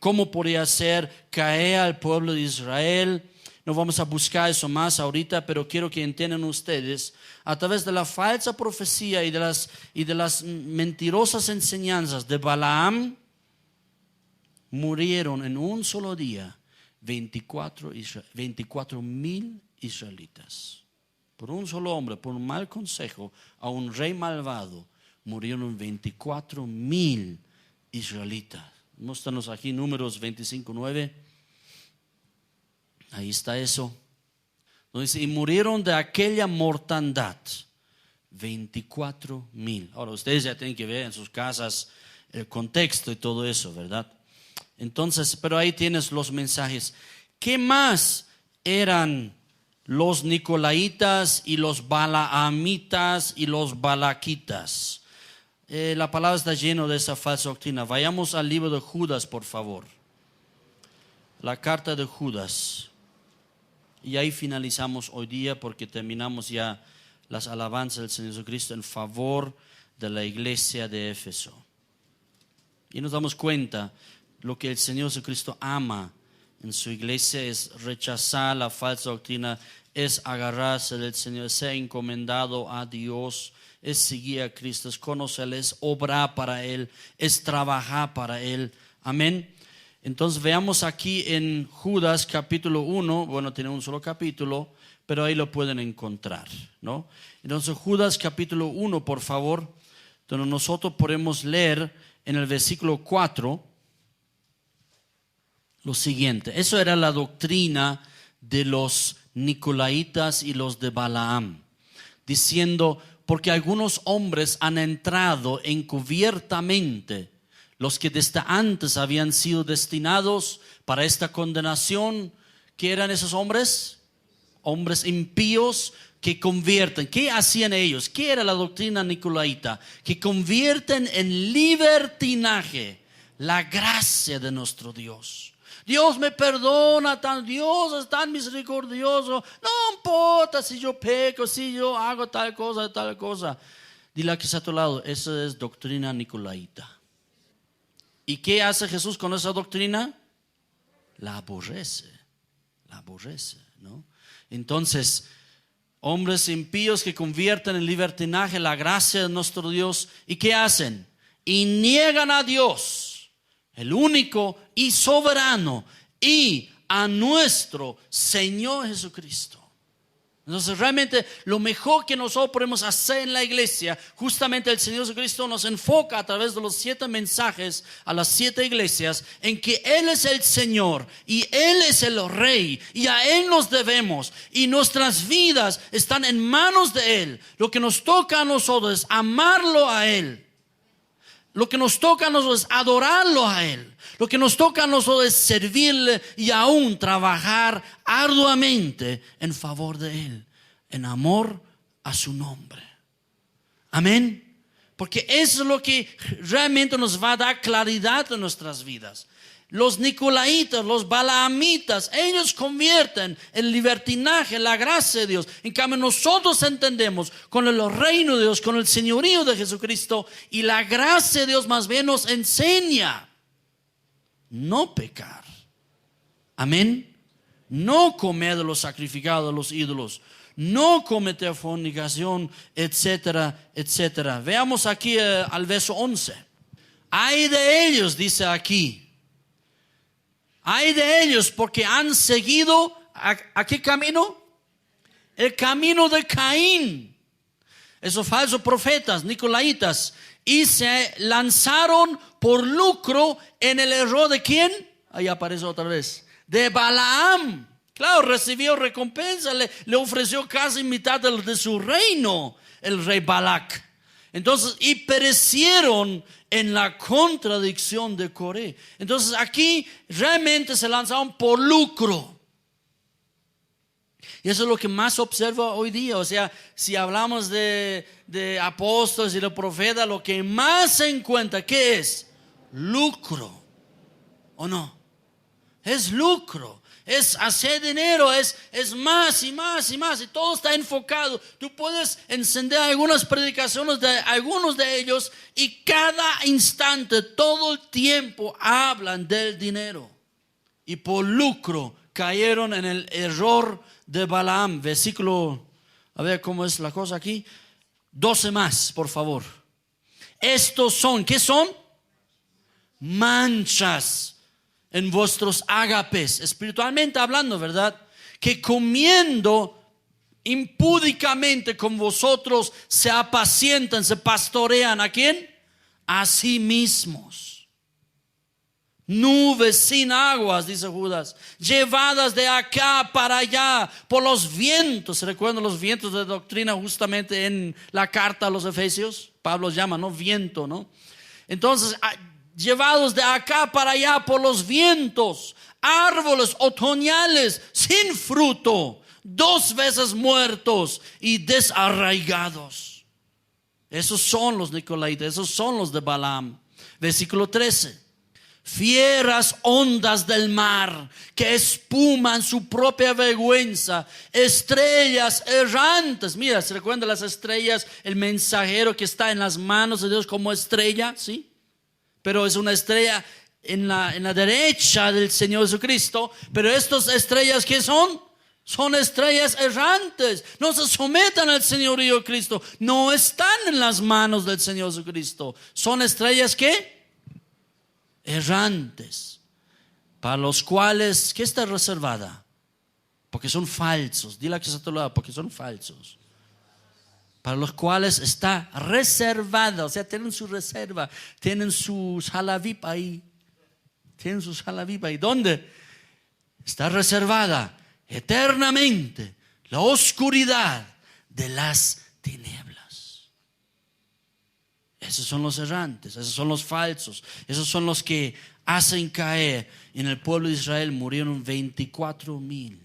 Cómo podría hacer caer al pueblo de Israel. No vamos a buscar eso más ahorita, pero quiero que entiendan ustedes, a través de la falsa profecía y de las mentirosas enseñanzas de Balaam, murieron en un solo día 24,000 israelitas. Por un solo hombre, por un mal consejo a un rey malvado, murieron 24,000 israelitas. Muéstranos aquí Números 25:9. Ahí está eso. Entonces, y murieron de aquella mortandad 24,000. Ahora ustedes ya tienen que ver en sus casas el contexto y todo eso, ¿verdad? Entonces, pero ahí tienes los mensajes. ¿Qué más eran los nicolaitas y los balaamitas y los balaquitas? La palabra está llena de esa falsa doctrina. Vayamos al libro de Judas, por favor. La carta de Judas. Y ahí finalizamos hoy día, porque terminamos ya las alabanzas del Señor Jesucristo en favor de la iglesia de Éfeso. Y nos damos cuenta, lo que el Señor Jesucristo ama en su iglesia es rechazar la falsa doctrina, es agarrarse del Señor, es ser encomendado a Dios, es seguir a Cristo, es conocerle, es obrar para Él, es trabajar para Él. Amén. Entonces veamos aquí en Judas capítulo 1, bueno, tiene un solo capítulo, pero ahí lo pueden encontrar, ¿no? Entonces Judas capítulo 1, por favor, donde nosotros podemos leer en el versículo 4 lo siguiente. Eso era la doctrina de los nicolaitas y los de Balaam, diciendo: porque algunos hombres han entrado encubiertamente, los que desde antes habían sido destinados para esta condenación. ¿Qué eran esos hombres? Hombres impíos que convierten. ¿Qué hacían ellos? ¿Qué era la doctrina nicolaita? Que convierten en libertinaje la gracia de nuestro Dios. Dios me perdona, Dios es tan misericordioso. No importa si yo peco, si yo hago tal cosa. Dile a que está a tu lado, esa es doctrina nicolaita. ¿Y qué hace Jesús con esa doctrina? La aborrece, ¿no? Entonces, hombres impíos que convierten en libertinaje la gracia de nuestro Dios. ¿Y qué hacen? Y niegan a Dios, el único y soberano, y a nuestro Señor Jesucristo. Entonces realmente lo mejor que nosotros podemos hacer en la iglesia, justamente el Señor Jesucristo nos enfoca a través de los 7 mensajes a las 7 iglesias, en que Él es el Señor y Él es el Rey y a Él nos debemos y nuestras vidas están en manos de Él. Lo que nos toca a nosotros es amarlo a Él. Lo que nos toca a nosotros es adorarlo a Él. Lo que nos toca a nosotros es servirle y aún trabajar arduamente en favor de Él, en amor a su nombre. Amén. Porque eso es lo que realmente nos va a dar claridad en nuestras vidas. Los nicolaitas, los balaamitas, ellos convierten el libertinaje, la gracia de Dios. En cambio nosotros entendemos con el reino de Dios, con el señorío de Jesucristo, y la gracia de Dios más bien nos enseña no pecar. Amén. No comer de lo sacrificado de los ídolos, no cometer fornicación, etcétera, etcétera. Veamos aquí al verso 11. Ay de ellos, dice aquí. Ay de ellos porque han seguido ¿a qué camino? El camino de Caín. Esos falsos profetas, nicolaitas, y se lanzaron por lucro en el error de ¿quién? Ahí aparece otra vez. De Balaam. Claro, recibió recompensa, le ofreció casi mitad de su reino el rey Balac. Entonces, y perecieron en la contradicción de Coré. Entonces aquí realmente se lanzaron por lucro. Y eso es lo que más observo hoy día. O sea, si hablamos de apóstoles y de profetas, lo que más se encuentra, ¿qué es? Lucro. ¿O no? Es lucro. Es hacer dinero, es más y más y más, y todo está enfocado. Tú puedes encender algunas predicaciones de algunos de ellos y cada instante, todo el tiempo hablan del dinero. Y por lucro cayeron en el error de Balaam. Versículo, a ver cómo es la cosa aquí. 12 más, por favor. Estos son, ¿qué son? Manchas en vuestros ágapes, espiritualmente hablando, ¿verdad? Que comiendo impúdicamente con vosotros se apacientan, se pastorean. ¿A quién? A sí mismos. Nubes sin aguas, dice Judas, llevadas de acá para allá por los vientos. ¿Se recuerdan los vientos de doctrina justamente en la carta a los Efesios? Pablo llama, ¿no? Viento, ¿no? Entonces, llevados de acá para allá por los vientos, árboles otoñales sin fruto, 2 veces muertos y desarraigados. Esos son los nicolaitas, esos son los de Balaam. Versículo 13. Fieras ondas del mar que espuman su propia vergüenza, estrellas errantes. Mira, ¿se recuerdan las estrellas? El mensajero que está en las manos de Dios como estrella, ¿sí? Pero es una estrella en la derecha del Señor Jesucristo. Pero estas estrellas, ¿qué son? Son estrellas errantes. No se sometan al Señorío de Cristo. No están en las manos del Señor Jesucristo. Son estrellas ¿qué? Errantes. Para los cuales, ¿qué está reservada? Porque son falsos. Dile a que se te lo da, porque son falsos. Para los cuales está reservada, o sea, tienen su reserva, tienen su sala VIP ahí. Tienen su sala VIP ahí. ¿Dónde? Está reservada eternamente la oscuridad de las tinieblas. Esos son los errantes, esos son los falsos, esos son los que hacen caer. En el pueblo de Israel murieron 24,000.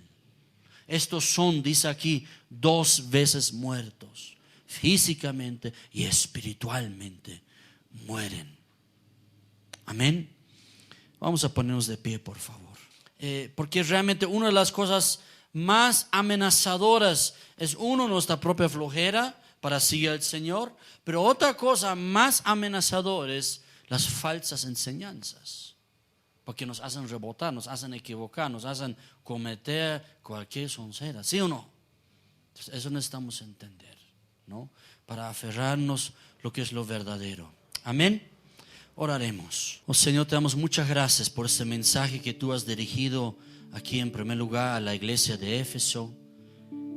estos son, dice aquí, 2 veces muertos. Físicamente y espiritualmente mueren. Amén. Vamos a ponernos de pie, por favor. Porque realmente una de las cosas más amenazadoras es nuestra propia flojera para seguir al Señor, pero otra cosa más amenazadora es las falsas enseñanzas, porque nos hacen rebotar, nos hacen equivocar, nos hacen cometer cualquier soncera, ¿sí o no? Entonces, eso necesitamos entender, ¿no? Para aferrarnos lo que es lo verdadero. Amén. Oraremos. Oh Señor, te damos muchas gracias por este mensaje que tú has dirigido aquí en primer lugar a la iglesia de Éfeso,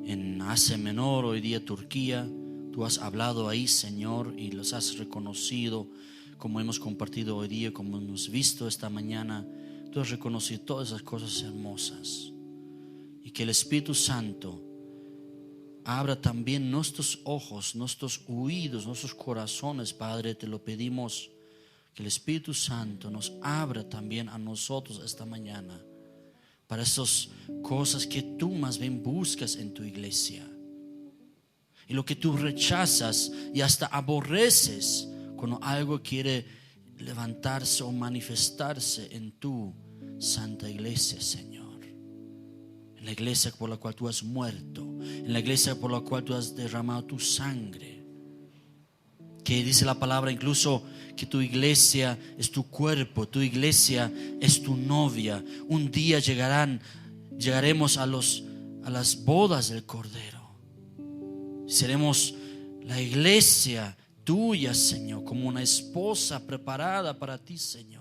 en Asia Menor, hoy día Turquía. Tú has hablado ahí, Señor, y los has reconocido, como hemos compartido hoy día, como hemos visto esta mañana. Tú has reconocido todas esas cosas hermosas, y que el Espíritu Santo abra también nuestros ojos, nuestros oídos, nuestros corazones, Padre. Te lo pedimos, que el Espíritu Santo nos abra también a nosotros esta mañana para esas cosas que tú más bien buscas en tu iglesia, y lo que tú rechazas y hasta aborreces cuando algo quiere levantarse o manifestarse en tu santa iglesia, Señor. En la iglesia por la cual tú has muerto, en la iglesia por la cual tú has derramado tu sangre, que dice la palabra incluso que tu iglesia es tu cuerpo, tu iglesia es tu novia. Un día llegaremos a las bodas del Cordero. Seremos la iglesia tuya, Señor, como una esposa preparada para ti, Señor.